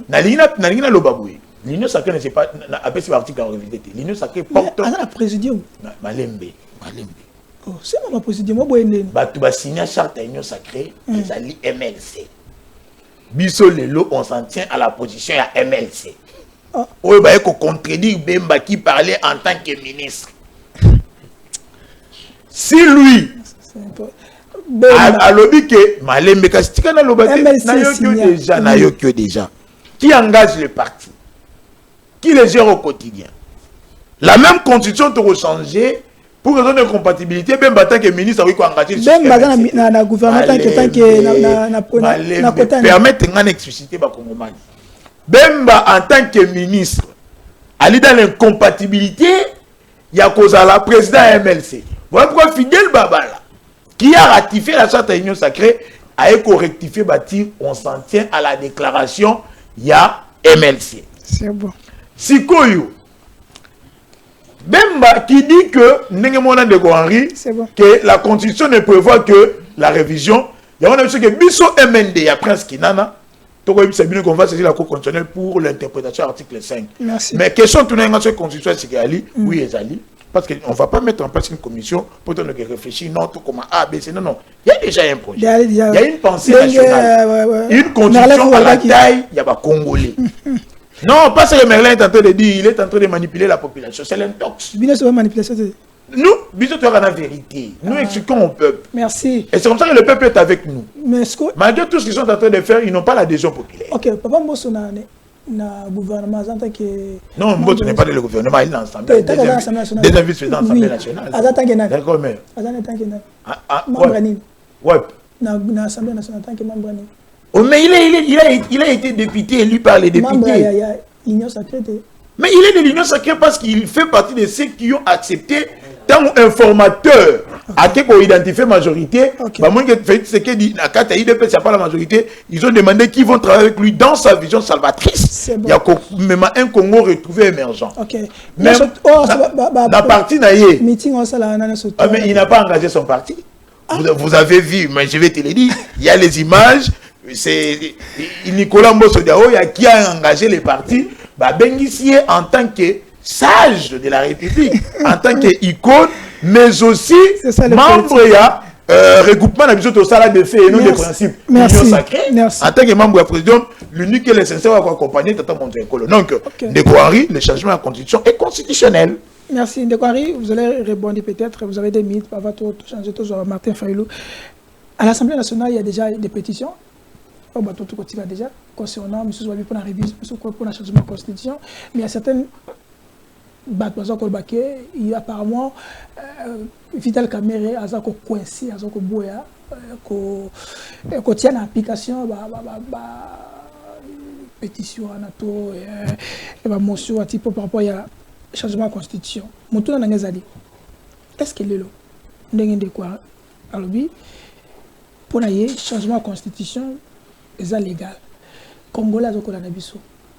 Mais l'Union sacrée ne sait pas appelé cet article en révisé. L'Union sacrée porte. La présidium. Malembe. Oh, c'est ma présidium. Moi, tu vas signer charte à l'Union sacrée, ils allaient MLC. biso lelo on s'en tient à la position à MLC. Oui, bah, il faut contredire Bemba qui parlait en tant que ministre. Si lui, à l'objet que Malembe Kastika n'a déjà, qui engage le parti, qui les gère au quotidien. La même constitution doit changer pour raison de compatibilité. Bemba tant que ministre, oui, quoi engager le Bemba dans le gouvernement tant que permettre d'expliciter les Congolais. Bemba en tant que ministre, aller dans l'incompatibilité, il y a cause à la président MLC. Voilà pourquoi Fidel Babala, qui a ratifié la charte de l'Union sacrée, a rectifié, on s'en tient à la déclaration, il y a MLC. C'est bon. Sikoyo, Bemba qui dit que, bon. que la constitution ne prévoit que la révision, il y a un que Bisso MND, il y a Prince Kinana, qu'on va saisir la Cour constitutionnelle pour l'interprétation de l'article 5. Merci. Mais question de la constitution, c'est qu'Ali, oui, Ezali, parce qu'on ne va pas mettre en place une commission pour réfléchir, non, tout comme A, B, C, non. Il y a déjà un projet. Il y a une pensée nationale. Une constitution à la taille, il y a pas Congolais. Non, pas ce que Merlin est en train de dire, il est en train de manipuler la population. C'est l'intox. Nous, bisous, tu as la vérité. Nous expliquons au peuple. Merci. Et c'est comme ça que le peuple est avec nous. Mais malgré tout ce qu'ils sont en train de faire, ils n'ont pas l'adhésion populaire. Ok, papa Mbosso na gouvernement en tant que... Non, Mbosso n'est pas dans le gouvernement, il est dans l'Assemblée. Deuxième vice-président de l'Assemblée nationale. D'accord, mais... Ouais. Dans l'Assemblée nationale, en tant que membre. Oh, mais il a été député élu par les députés. Membre de l'Union sacrée. Mais il est de l'Union sacrée parce qu'il fait partie de ceux qui ont accepté tant informateur à qui qu'on identifie majorité. Ce qui dit quand il n'y a pas la majorité, ils ont demandé qu'ils vont travailler avec lui dans sa vision salvatrice. Il y a même un Congo retrouvé émergent. Même la partie naïe. Mais il n'a pas engagé son parti. Vous avez vu, mais je vais te le dire, il y a les images. C'est Nicolas Mbosso qui a engagé les partis, Bengissier en tant que sage de la République, en tant qu'icône, mais aussi membre regroupement de au salaire de fait et non des principes l'union sacrée. En tant que membre du président, l'unique et l'essentiel va accompagner Tata Montécolo. Donc, Ndeko Henri, le changement de la constitution est constitutionnel. Merci Ndeko Henri, vous allez répondre peut-être, vous avez des minutes, pas tout changer toujours Martin Fayoulou. À l'Assemblée nationale, il y a déjà des pétitions. Tout déjà concernant M. Zouabi pour la révision, pour le changement de la constitution, mais il y a certaines il y a apparemment Vital Kamere a coincé, a boya, qu'on tient l'application pétition et motion à type par rapport à changement de constitution. Mon est-ce qu'il est là? De quoi? Alors, pour le changement de constitution, c'est légal. Congolais ont la biso.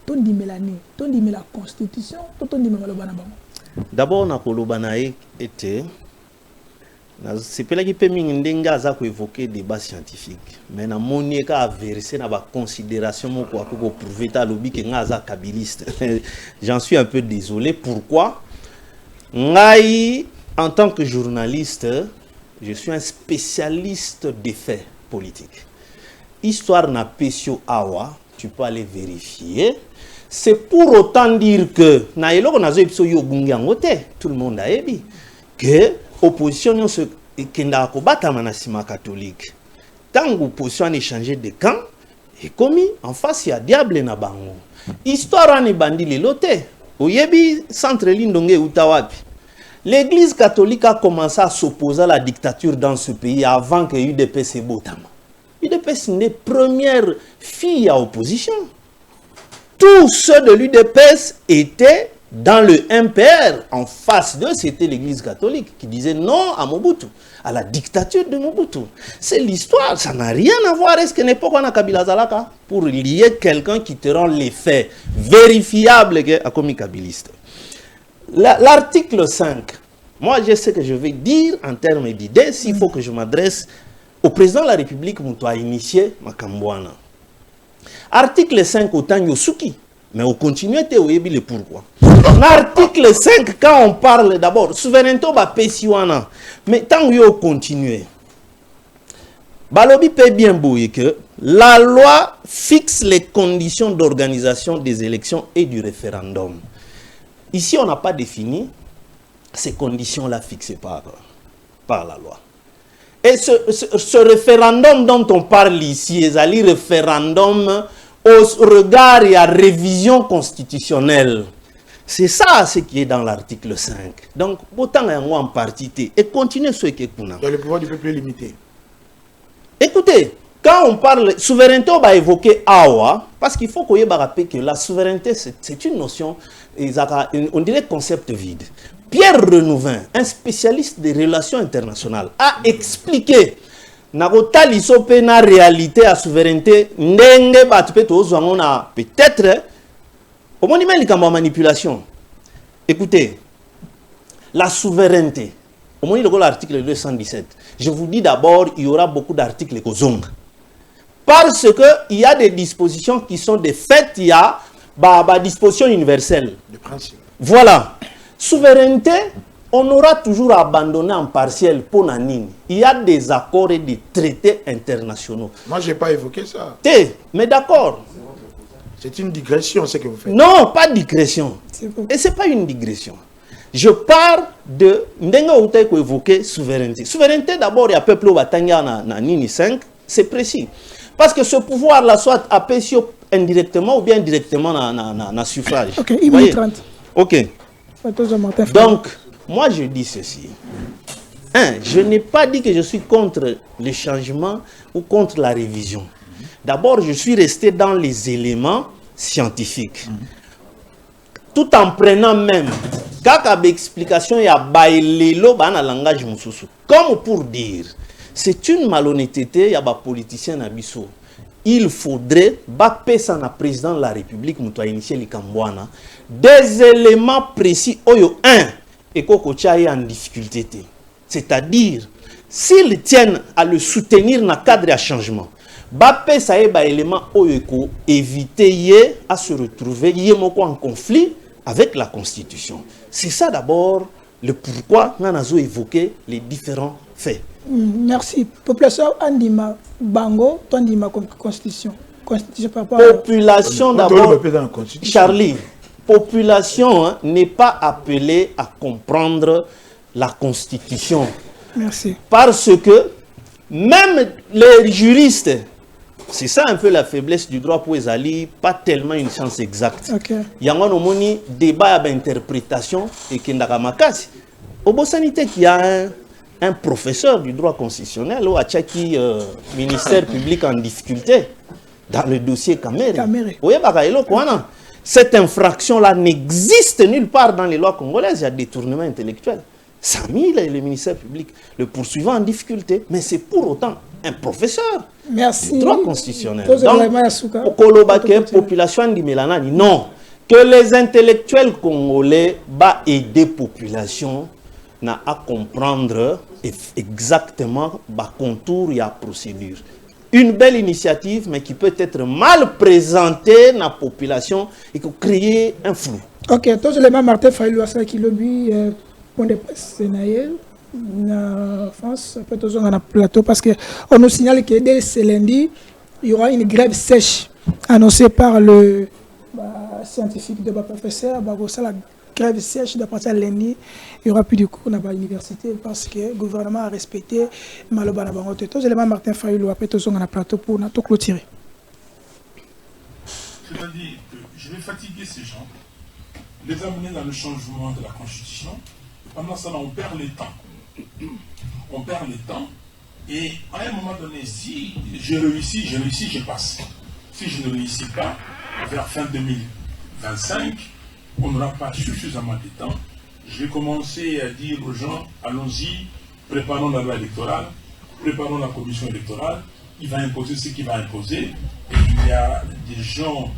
Ton dit Mélanie, ton dit la constitution, ton dit Malobana. D'abord, na kolobana était. C'est pas là qui permet n'enga za ko évoquer débat scientifique. Mais na monier ka verser na ba considération mo ko ko prouver ta lobby que ngaza kabiliste. J'en suis un peu désolé. Pourquoi? Ngai en tant que journaliste, je suis un spécialiste des faits politiques. Histoire na pesio awa, tu peux aller vérifier. C'est pour autant dire que na eloko nazo episo yo bungangote, tout le monde a ebi que opposition se kenda ko batama na sima catholique. Tant opposition a échangé de camp et commis en face il y a diable na bango. Histoire ni bandi le loté. Oyebi centre lindonge utawapi. L'église catholique a commencé à s'opposer à la dictature dans ce pays avant que UDPS botama. UDPS n'est première fille à opposition. Tous ceux de l'UDPS étaient dans le MPR. En face d'eux, c'était l'église catholique qui disait non à Mobutu, à la dictature de Mobutu. C'est l'histoire, ça n'a rien à voir. Est-ce que n'est pas qu'on a Kabila Zalaka pour lier quelqu'un qui te rend les faits vérifiables à comme kabiliste. L'article 5, moi je sais que je vais dire en termes d'idées, s'il faut que je m'adresse au président de la République, qui a initié Makambouana. Article 5, autant Yosuki, mais on continue à le pourquoi. L'article 5, quand on parle d'abord, souveraineté, mais tant qu'on continue, Balobi peut bien bouiller que La loi fixe les conditions d'organisation des élections et du référendum. Ici, on n'a pas défini ces conditions-là fixées par la loi. Et ce référendum dont on parle ici, est un référendum au regard et à révision constitutionnelle. C'est ça ce qui est dans l'article 5. Donc, autant en partie, et continuez ce qui est pour nous. Le pouvoir du peuple est limité. Écoutez, quand on parle souveraineté, on va évoquer Awa, parce qu'il faut qu'on ait rappelé que la souveraineté, c'est une notion, on dirait concept vide. Pierre Renouvin, un spécialiste des relations internationales, a expliqué Nagota lisope na réalité à souveraineté, ndenge peut-être au moment de manipulation. Écoutez, la souveraineté, au moment de l'article 217, je vous dis d'abord, il y aura beaucoup d'articles Kozong. Parce qu'il y a des dispositions qui sont des faits, il y a des dispositions universelles. Le principe. Voilà. Souveraineté, on aura toujours abandonné en partiel pour Nanine. Il y a des accords et des traités internationaux. Moi, je n'ai pas évoqué ça. Mais d'accord. C'est une digression, ce que vous faites. Non, pas digression. Et ce n'est pas une digression. Je parle de... Ndenga ko évoquer souveraineté. Souveraineté, d'abord, il y a peuple au Batanga na Nini 5. C'est précis. Parce que ce pouvoir-là, soit appelé indirectement ou bien directement dans suffrage. Ok, il est 30. Ok. Donc, moi je dis ceci. Je n'ai pas dit que je suis contre les changements ou contre la révision. D'abord, je suis resté dans les éléments scientifiques. Tout en prenant même, quand explication il y a bailelo dans le langage mususu. Comme pour dire, c'est une malhonnêteté, il y a des politiciens à Bissau. Il faudrait, ça na président de la République, Moutoua initié les Kambouana, des éléments précis, oyo, et Kokocha est en difficulté. C'est-à-dire, s'ils tiennent à le soutenir dans le cadre de changement, ça est un élément oyo, éviter à se retrouver en conflit avec la Constitution. C'est ça d'abord le pourquoi nous avons évoqué les différents faits. Merci. Population Andima Bango, Tandima Constitution. Constitution par rapport population d'abord. Charlie, population n'est pas appelée à comprendre la Constitution. Merci. Parce que même les juristes, c'est ça un peu la faiblesse du droit pour les alliés, pas tellement une science exacte. Il y a un débat d'interprétation et qu'il y a au Bossanité qui a un professeur du droit constitutionnel ou à Tchaki, ministère public en difficulté dans le dossier Kamere. Cette infraction-là n'existe nulle part dans les lois congolaises. Il y a détournement intellectuel. Samy, le ministère public, le poursuivant en difficulté, mais c'est pour autant un professeur du droit constitutionnel. Donc, population di Melanani, non. Que les intellectuels congolais va aider population à comprendre exactement le contour et la procédure. Une belle initiative, mais qui peut être mal présentée dans la population et qui crée un flou. Ok, tous les mêmes Martin Faïlou qui lobby pour des presse en France, après tous on a un plateau parce qu'on nous signale que dès ce lundi, il y aura une grève sèche annoncée par le scientifique de professeur. La grève sèche de partir lundi, il n'y aura plus de cours dans l'université parce que le gouvernement a respecté Maloba Nabangote. Tous les éléments Martin Fayoulou, après tout on a un plateau pour tout clôturer. C'est-à-dire que je vais fatiguer ces gens, les amener dans le changement de la Constitution. Pendant ça, on perd le temps. On perd le temps. Et à un moment donné, si je réussis, je passe. Si je ne réussis pas, vers fin 2025, on n'aura pas suffisamment de temps. Je vais commencer à dire aux gens, allons-y, préparons la loi électorale, préparons la commission électorale, il va imposer ce qu'il va imposer. Et il y a des gens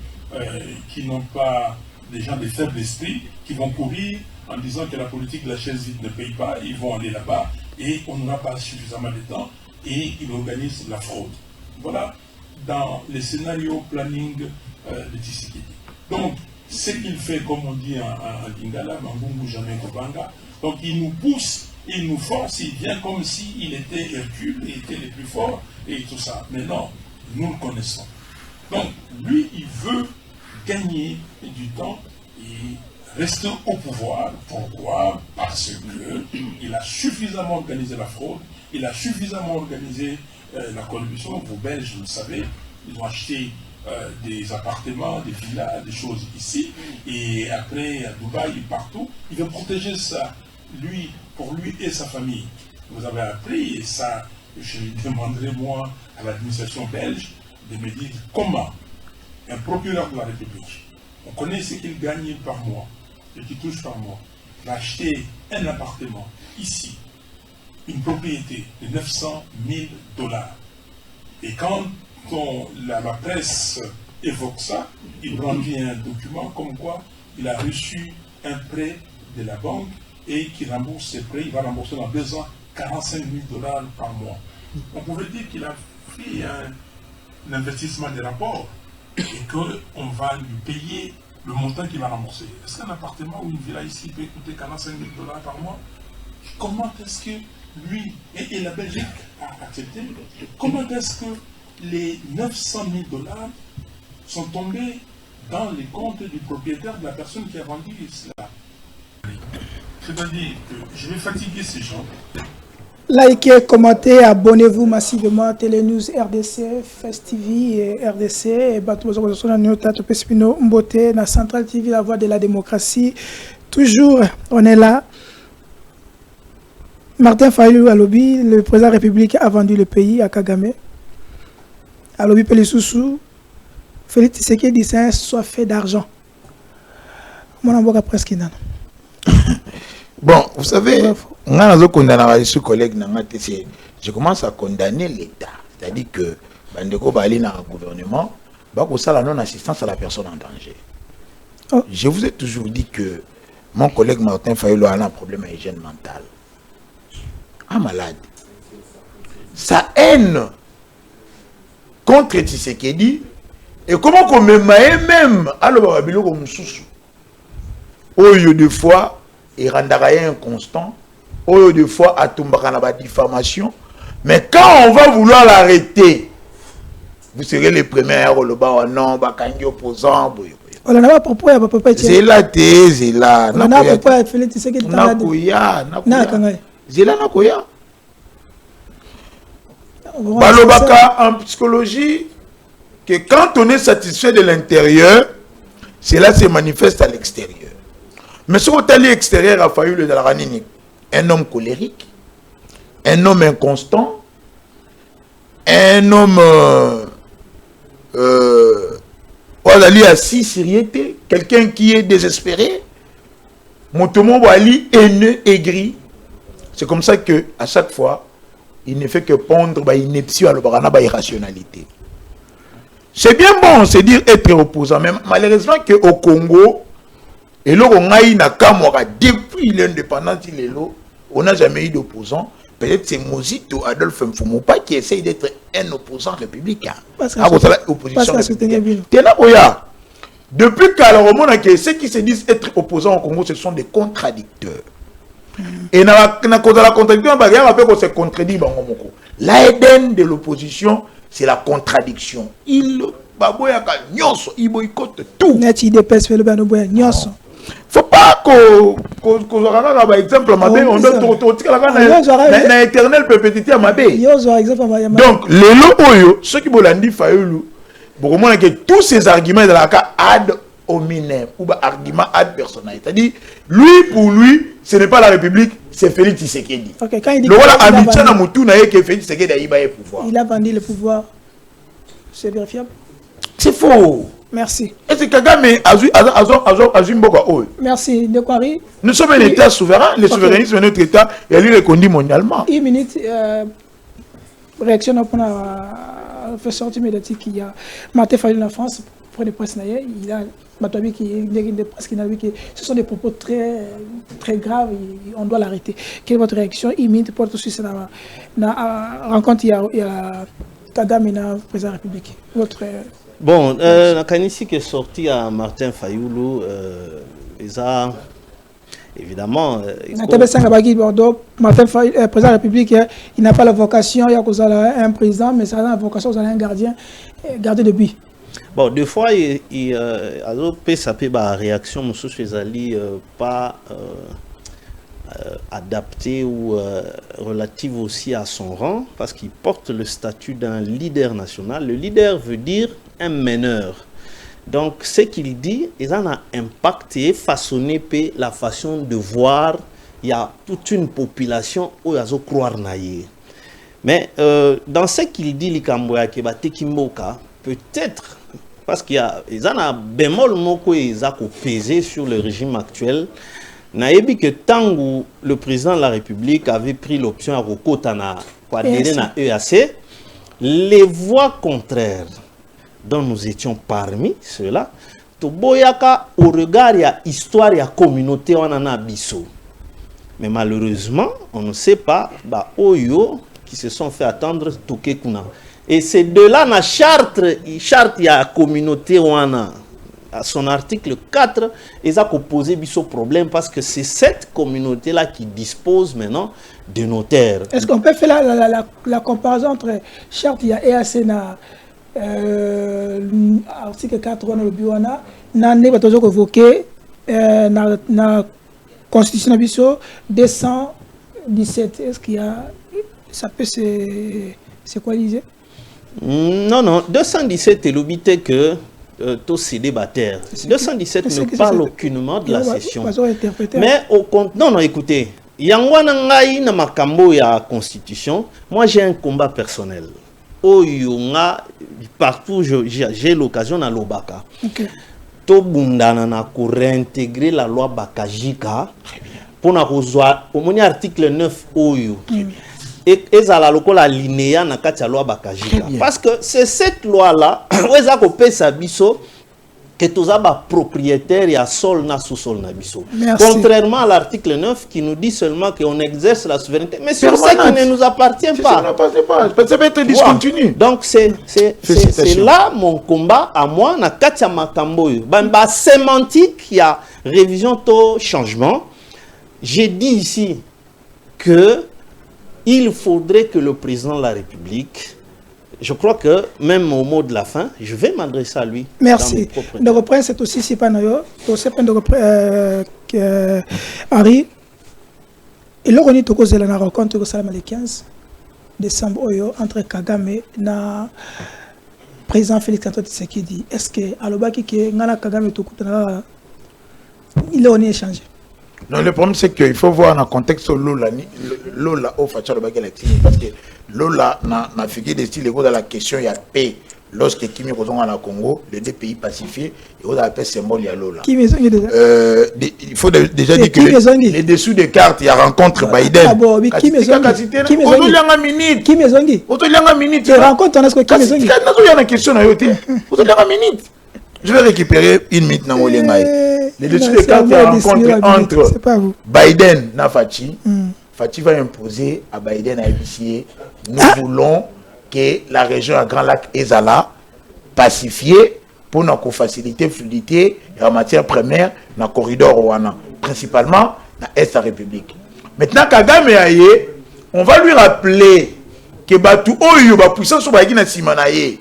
qui n'ont pas, des gens de faible esprit, qui vont courir en disant que la politique de la chaise vide ne paye pas, ils vont aller là-bas et on n'aura pas suffisamment de temps et ils organisent la fraude. Voilà dans les scénarios planning de Tshisekedi. Donc, ce qu'il fait, comme on dit en Lingala, Mambungu jamais Kobanga, donc il nous pousse, il nous force, il vient comme s'il était Hercule, il était le plus fort et tout ça. Mais non, nous le connaissons. Donc, lui, il veut gagner du temps et rester au pouvoir. Pourquoi? Parce qu'il a suffisamment organisé la fraude, il a suffisamment organisé la corruption. Vous Belges, vous le savez, ils ont acheté des appartements, des villas, des choses ici, et après à Dubaï, partout. Il veut protéger ça, lui, pour lui et sa famille. Vous avez appris, et ça, je demanderai moi à l'administration belge de me dire comment un procureur de la République, on connaît ce qu'il gagne par mois, ce qu'il touche par mois, va acheter un appartement ici, une propriété de 900 000 $. Et quand la presse évoque ça, il brandit un document comme quoi il a reçu un prêt de la banque et qu'il rembourse ses prêts, il va rembourser dans 2 ans 45 000 $ par mois. On pouvait dire qu'il a fait un investissement de rapport et qu'on va lui payer le montant qu'il va rembourser. Est-ce qu'un appartement ou une villa ici peut coûter 45 000 $ par mois? Comment est-ce que lui et la Belgique a accepté? Comment est-ce que les 900 000 $ sont tombés dans les comptes du propriétaire de la personne qui a vendu cela? C'est-à-dire que je vais fatiguer ces gens. Likez, commentez, abonnez-vous massivement à Télénews RDC, Fest TV et RDC. Et Mbote, na Central TV, la voix de la démocratie. Toujours, on est là. Martin Fayulu à Lobby, le président de la République a vendu le pays à Kagame. À Lobby Pelissousou, Félix Tshisekedi c'est un soifé d'argent. Mon amboka presque non. Bon, vous savez, je commence à condamner l'État. C'est-à-dire que Bandeko Bali dans le gouvernement, ça non-assistance à la personne en danger. Oh. Je vous ai toujours dit que mon collègue Martin Fayulu a un problème à hygiène mentale. Un malade. Sa haine contre Tshisekedi et comment qu'on me maille même à l'obabilo comme sous. Oyo de fois il rendra inconstant. Oyo de fois à Tumbakana diffamation. Mais quand on va vouloir l'arrêter, vous serez les premiers à le bas non, bakangi opposant. On a pas propos à papa. C'est la thèse, c'est là. On a propos à Félix Tshisekedi. Nakoya. Zela Nakoya. Balobaka en psychologie que quand on est satisfait de l'intérieur, cela se manifeste à l'extérieur. Mais ce qu'on est extérieur a fallu le Dalanini, un homme colérique, un homme inconstant, un homme on a lu assis sérieuté, quelqu'un qui est désespéré, Motomo Wali haineux, aigri. C'est comme ça que à chaque fois, il ne fait que pondre ineptie à l'irrationalité. C'est bien bon, c'est dire être opposant, mais malheureusement qu'au Congo, et là, on a eu depuis l'indépendance, on n'a jamais eu d'opposant. Peut-être c'est Mozito Adolphe Mfumupa qui essaye d'être un opposant républicain. Depuis qu'alors, ceux qui se disent être opposants au Congo, ce sont des contradicteurs. Et dans la contradiction, on se contredit. L'ADN de l'opposition, c'est la contradiction. Il boycotte tout. Faut pas qu'on par exemple on doit éternel perpétuité à Mabé. Donc les lots ceux qui bolandi Fayulu beaucoup moins que tous ces arguments de la cas ad hominem ou argument ad personnel, c'est-à-dire lui pour lui ce n'est pas la République, c'est Félix Tshisekedi. OK, quand il dit le voilà habitué na mutu na que Félix Tshisekedi a eu le pouvoir. Il a vendu le pouvoir. C'est vérifiable? C'est faux. Merci. Et c'est Kagame Azimboka. Merci. De quoi? Nous sommes un État souverain. Le souverainisme de notre État est reconnu mondialement. Une minute. Réaction pour faire sortir médiatique. Il y a Martin Fayulu en France pour les presse. Il a Matoabi qui est presse qui n'a vu que ce sont des propos très graves. On doit l'arrêter. Quelle est votre réaction? Une minute pour tout suite la rencontre. Il y a Kagame et le président de la République. Votre bon, la Kanisi qui est sorti à Martin Fayulu, évidemment... Martin Faye, président de la République, il n'a pas la vocation, il y a un président, mais ça a la vocation, vous avez un gardien de but. Bon, deux fois, ça peut avoir réaction, monsieur Chezali, pas adaptée ou relative aussi à son rang, parce qu'il porte le statut d'un leader national. Le leader veut dire un meneur. Donc, ce qu'il dit, il en a impacté, façonné la façon de voir. Il y a toute une population où il y a croire naïe. Mais dans ce qu'il dit, peut-être, parce qu'il y a un bémol qui a pesé sur le régime actuel, naïbi que tant que le président de la République avait pris l'option à Rokotana pour adhérer à EAC, les voix contraires dont nous étions parmi ceux-là, Toboyaka au regard de l'histoire et de la communauté, on en a biso. Mais malheureusement, on ne sait pas, Oyo qui se sont fait attendre Toké Kuna. Et c'est de là, la charte, il y a la communauté, à son article 4, ils ont posé ce problème parce que c'est cette communauté-là qui dispose maintenant de notaires. Est-ce qu'on peut faire la comparaison entre charte et EAC article 4 dans le bureau, n'a pas toujours évoqué la Constitution nationale 217. Est-ce qu'il y a. Ça peut c'est quoi l'idée? Non, 217 est l'obité que tout c'est débatteur. 217 ne parle aucunement de la session. Mais au compte. Non, écoutez, Yangwana ngai na makambo ya Constitution, moi j'ai un combat personnel. Partout j'ai l'occasion à l'Obaka. To bundana na ko réintégrer la loi Bakajika pour na rejoindre au moni article 9 oyo. Et ezala lokola linéa na kati ya loi Bakajika. Parce que c'est cette loi là où eza ko pesa biso que tous les propriétaires et à sol na sous-sol na biso. Contrairement à l'article 9 qui nous dit seulement qu'on exerce la souveraineté, mais sur ça qui ne nous appartient pas. Ça va être discontinu. Donc c'est là mon combat à moi, na katia makambo. Bamba sémantique, il y a révision to changement. J'ai dit ici que il faudrait que le président de la République, je crois que même au mot de la fin, je vais m'adresser à lui. Merci. Le repreneur, c'est aussi Sipanoyo. C'est pas de Henri. Et là, on est au cause de la rencontre le 15 décembre entre Kagame et le président Félix Antoine Tshisekedi. Est-ce que Alobaki qui Ngana Kagame il est échangé? Non, le problème c'est qu'il faut voir dans le contexte de Lola au Facha parce que Lola n'a figuré des styles dans la question il y a paix. Lorsque Kimi Kozonga à la Congo, les deux pays pacifiés, il y a la paix symbole il y a Lola. Il faut déjà dire que les dessous des cartes, il y a rencontre Biden. Je vais récupérer une minute dans les dessous des cartes, il y a rencontre entre Biden et Fachi. Fachi va imposer à Biden à initier. Nous voulons que la région à Grand Lac Ezala pacifiée pour nous faciliter la fluidité en matière première dans le corridor Ouana, principalement dans l'Est de la République. Maintenant, Kagame Aye, on va lui rappeler que Batu Oyo, la puissance sur la Simanaye.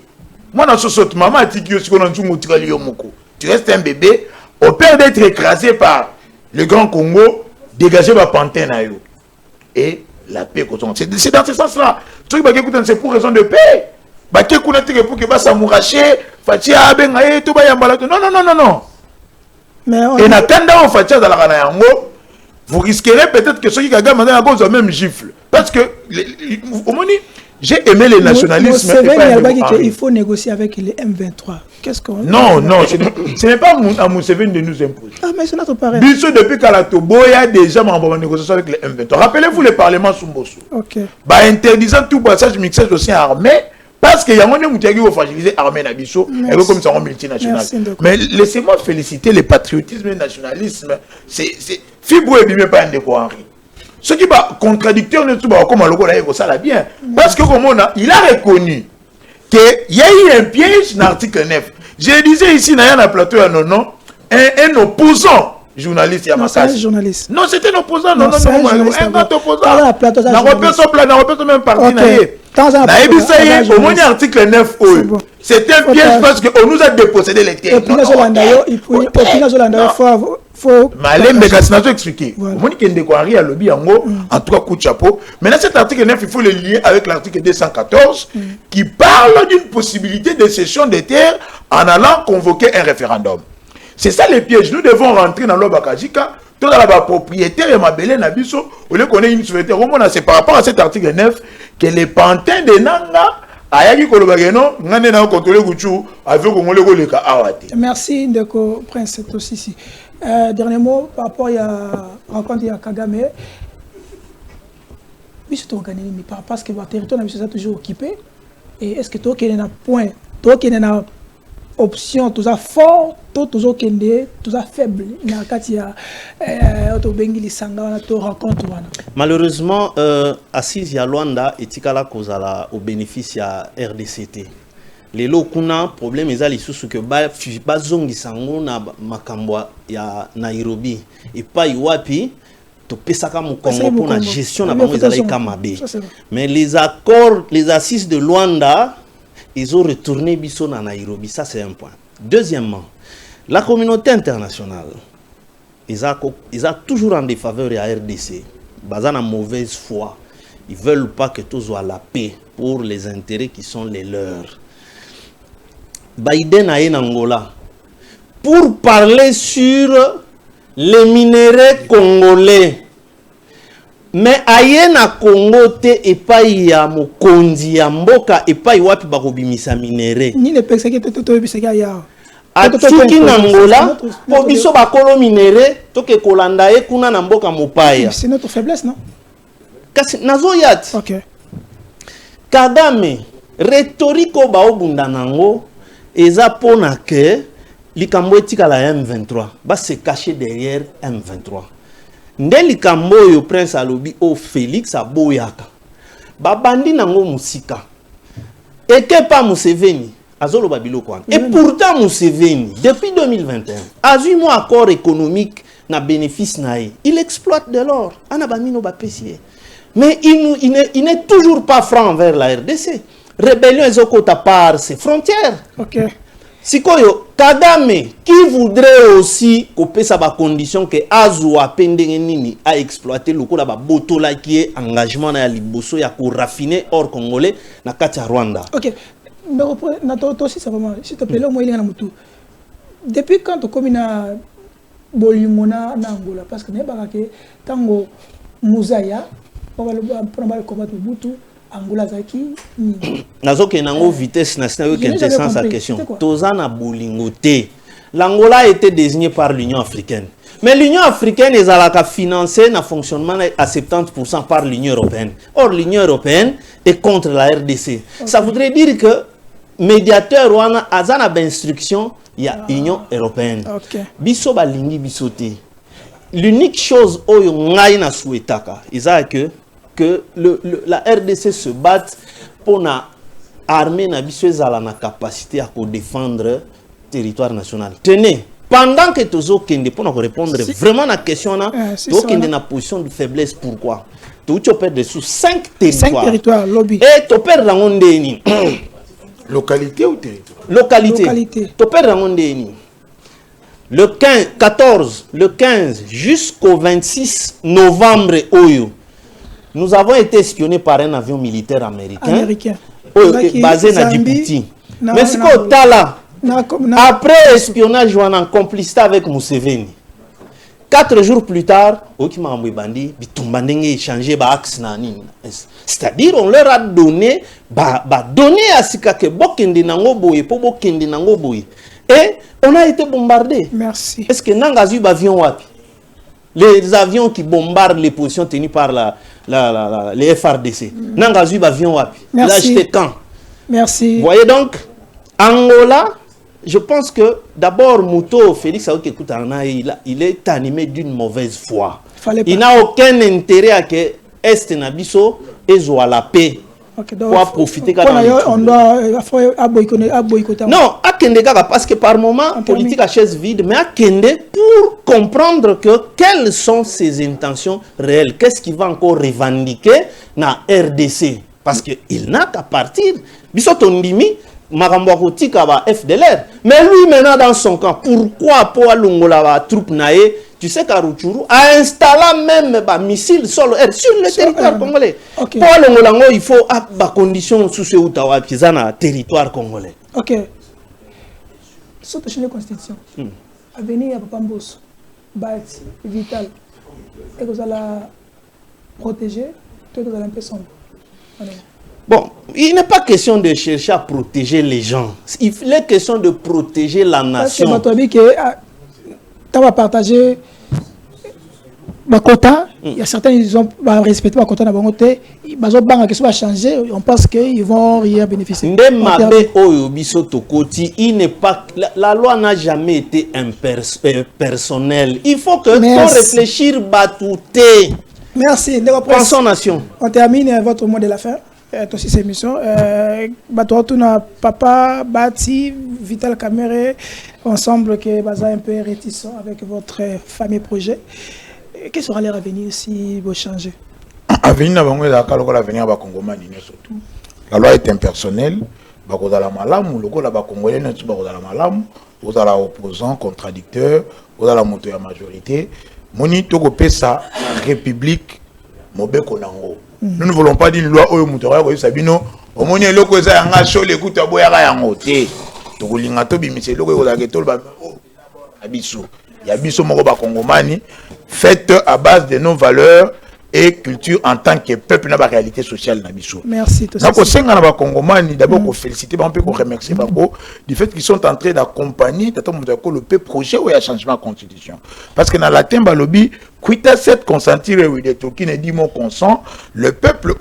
Moi, dans ce sort, maman a dit que tu restes un bébé, au père d'être écrasé par le Grand Congo, dégager ma panthère. Et la paix, c'est dans ce sens-là. C'est pour raison de paix. Pour que ça mourache, non. Et en attendant, vous risquerez peut-être que ceux qui ont même gifle. Parce que, j'ai aimé le nationalisme. Il faut négocier avec les M23. Qu'est-ce qu'on... Non, ce n'est pas à Mousseveni de nous imposer. Ah, mais c'est notre pareil. Depuis Kalatobo, il y a déjà en négociation avec les M23. Rappelez-vous le Parlement Sumbosu. Ok. Interdisant tout passage mixage aussi armé, parce qu'il y a un monde qui a fragilisé l'armée Nabiso, et comme ça en multinational. Mais laissez-moi féliciter le patriotisme et le nationalisme. C'est fibre et bimé pas un déco Henri. Ce qui est contradicteur, comme ça l'a bien. Parce que il a reconnu qu'il y a eu un piège dans l'article 9. Je disais ici, dans le plateau, un opposant journaliste Non, c'est un journaliste. Non, c'était un opposant. Non, c'est un journaliste. Un grand opposant. Dans la plateau, ça, n'a pas même parti. Au moins, article 9, c'était un piège parce qu'on nous a dépossédé les terres. Malembe Kassinazo expliqué. Au moins, il y a des à lobby en tout cas, coup de chapeau. Maintenant, cet article 9, il faut le lier avec l'article 214 qui parle d'une possibilité de cession des terres en allant convoquer un référendum. C'est ça les pièges. Nous devons rentrer dans l'Obakajika. Tout dans la propriétaire et ma belle Nabiso, au lieu qu'on ait une souveraineté. C'est par rapport à cet article 9 que les pantins de Nanga ayaki kolobageno ngane na contrôler Gouchou avec Kongole Goleka awate. Merci Ndeko Prince aussi. Dernier mot par rapport à rencontre à Kagame. Oui, c'est organisé, mais parce que votre territoire est toujours occupé. Et est-ce que toi qui es un point, toi qui es une option, tout ça fort, tout ça qui est tout ça faible. Malheureusement, assise à Luanda et Tikala Kozala au bénéfice à RDCT. Les lots kuna problème est ali sous que bazongi sango na makambwa ya Nairobi et pas iwapi to pesaka mu Congo pour la gestion na bango ezala kamabe. Mais les accords, les assises de Luanda, ils ont retourné biso na Nairobi, ça c'est un point. Deuxièmement, la communauté internationale, ils ont toujours en défaveur à RDC, basé en mauvaise foi. Ils ne veulent pas que tout soit la paix pour les intérêts qui sont les leurs. Biden a en Angola pour parler sur les minéraux congolais. Mais aye na Congo te epai ya mokonzi ya mboka epai wapi bakobimisa minéraux. Ni le pexé que to biseka ya. Atuki na Angola po biso bakolo minéraux toke kolanda e kuna na mboka mopaya. C'est notre faiblesse, non? Kasi nazo yat. OK. Kagame rhétorique ba obunda nango eza pona que likambo etikala M23 ba se cacher derrière M23. Ndeli kamboyo Prince alobi o Félix aboyaka babandi nango musika eke pa Museveni azolo babilo kwa et pourtant Museveni depuis 2021 a eu un accord économique na bénéfice nae il exploite de l'or ana bamino ba pesier mais il n'est toujours pas franc envers la RDC. Rébellion ezokota par ses frontières. OK. Sikoyo Kagame qui voudrait aussi couper sa condition que Azua Pendengenini a exploité le coup là-bas botola qui est engagement na liboso ya ko raffiner or congolais na kati ya Rwanda. OK. Donc na to aussi ça vraiment s'il te plaît là moi il y a na mutu. Depuis quand to comme na bolimona na Angola parce que ne ba ke tango Muzaya on va le combattre Mobutu Angola zaki nazoke nango vitesse nationale qui intéressant sa question tozana bolingote l'Angola a été désigné par l'Union africaine mais l'Union africaine est à la financer na fonctionnement à 70% par l'Union européenne. Or l'Union européenne est contre la RDC. Okay. Ça voudrait dire que médiateur wana azana d'instruction il y a Union européenne. Okay. Biso balingi bisote. L'unique chose oyo ngai na souhaitaka c'est que la RDC se batte pour na armée na biso ezala na capacité à défendre le territoire national. Tenez, pendant que tozo kende pour répondre vraiment à la question là, tozo kende na position de faiblesse pourquoi? Tu perds sous 5 territoires. 5 territoires lobby. Et tu perds dans ondeni. Localité ou territoire? Localité. Tu perds dans ondeni. Le 15 jusqu'au 26 novembre oyo. Nous avons été espionnés par un avion militaire américain. Basé à Djibouti. Mais c'est quoi Tala? Après espionnage, on a en complicité avec Museveni. 4 jours plus tard, c'est-à-dire on leur a donné à Sikake Bokende Nangoboye, pour Bokende Nangoboye. Et on a été bombardé. Merci. Est-ce que Nangazu avion wapi? Les avions qui bombardent les positions tenues par les FRDC. Nangazu avion wapi? Là, j'étais quand? Merci. Vous voyez donc, Angola, je pense que d'abord, Mouto, Félix Aoukekoutarna, il est animé d'une mauvaise foi. Il n'a aucun intérêt à que Est Nabiso ait la paix. Ok, pour profiter on doit boycotter. Non, à Kende parce que par moment politique à chaise vide, mais à Kende pour comprendre que quelles sont ses intentions réelles, qu'est-ce qu'il va encore revendiquer na RDC, parce que il n'a qu'à partir. Bisotondimi Marambouakoti kaba FDLR, mais lui maintenant dans son camp, pourquoi pour Longola va troupe nae? Tu sais qu'Aruchuru a installé même des missiles sur le territoire congolais. Okay. Pour le il faut des conditions socio-économiques qui sont dans le territoire congolais. Ok. Sur la Constitution, avenir à Pambos, Bâti, Vital, et vous allez protéger, tout vous allez un peu sombre. Bon, il n'est pas question de chercher à protéger les gens. Il est question de protéger la nation. Parce que tu vas partager ma quota, il y a certains qui ont respecté ma quota, ils vont changer, on pense qu'ils vont rien bénéficier. Il n'est pas, la loi n'a jamais été impersonnelle. Il faut que on réfléchir batouté. Merci. Pensons nation. On termine votre mot de la fin. Aussi cette émission. Papa, Bati, Vital Kamere, ensemble que Baza un peu réticent avec votre fameux projet. Quel sera l'air à venir si vous changez? L'avenir va Congomani surtout. La loi est impersonnelle. La malam, le la Congolais n'est pas la malam. Vous avez opposant, contradicteur, vous avez la moto à majorité. Moni Togo Pesa, République, Mobe Konango. Nous ne voulons pas dire une loi au Moutoura, Sabino, au Moni Loko Zanga, Chol, écoute à Boyara Yangote. Togolingato, Bimise, Loko Zagetol, Abisso. Yabisso Moroba Congomani, faite à base de nos valeurs et culture en tant que peuple dans la réalité sociale. Merci. Donc, d'abord, pour féliciter, on peut remercier du fait qu'ils sont en train d'accompagner le projet où il y a changement de constitution. Parce que dans la Temba Lobby, quitte cette consentir et des qui ne dit mon consent, le peuple,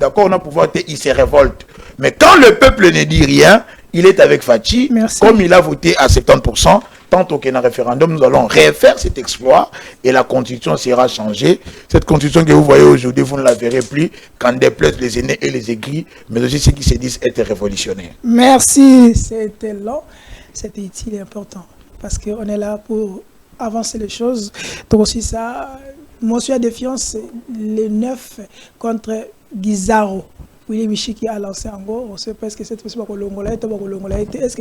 d'accord, on a pouvoir, il se révolte. Mais quand le peuple ne dit rien, il est avec Fachi, comme il a voté à 70%. Tant qu'il y a un référendum, nous allons refaire cet exploit et la constitution sera changée. Cette constitution que vous voyez aujourd'hui, vous ne la verrez plus quand déplaisent les aînés et les aigris, mais aussi ceux qui se disent être révolutionnaires. Merci, c'était long, c'était utile et important parce qu'on est là pour avancer les choses. Donc aussi ça, motion à défiance, les 9 contre Guizaro. Oui, Michiki a lancé en gros, on sait presque cette fois que l'Ongola est est-ce que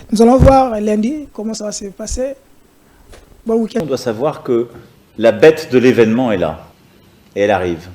nous allons voir lundi comment ça va se passer. Bon week-end. On doit savoir que la bête de l'événement est là et elle arrive.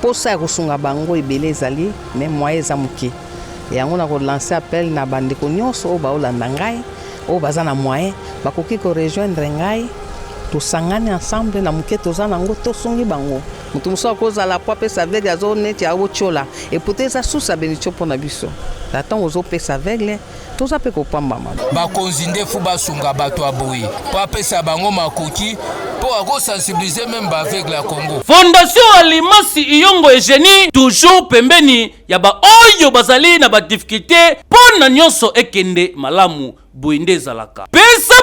posa ya kosunga bango ebele ezali mais moyen eza moke yango na kolancer appel na bandeko nyonso oyo baolanda ngai oyo baza na moyen bakoki korejoindre ngai tosangani ensemble na moke toza nango tosungi bango moto mosusu akozala po apesa aveugle azo neti aotiola epute eza susu ya benitio mpo na biso na ntango ozopesa aveugle toza mpe kopambama bakonzi nde fu basunga bato ya boye po apesa bango makoki po akosensibilize meme baaveugle ya Congo. Fondation Alimasi Iyongo Eugenie toujours pembeni ya baoyo bazali na badifficulté mpo na nyonso ekende malamu boye nde ezalaka pesa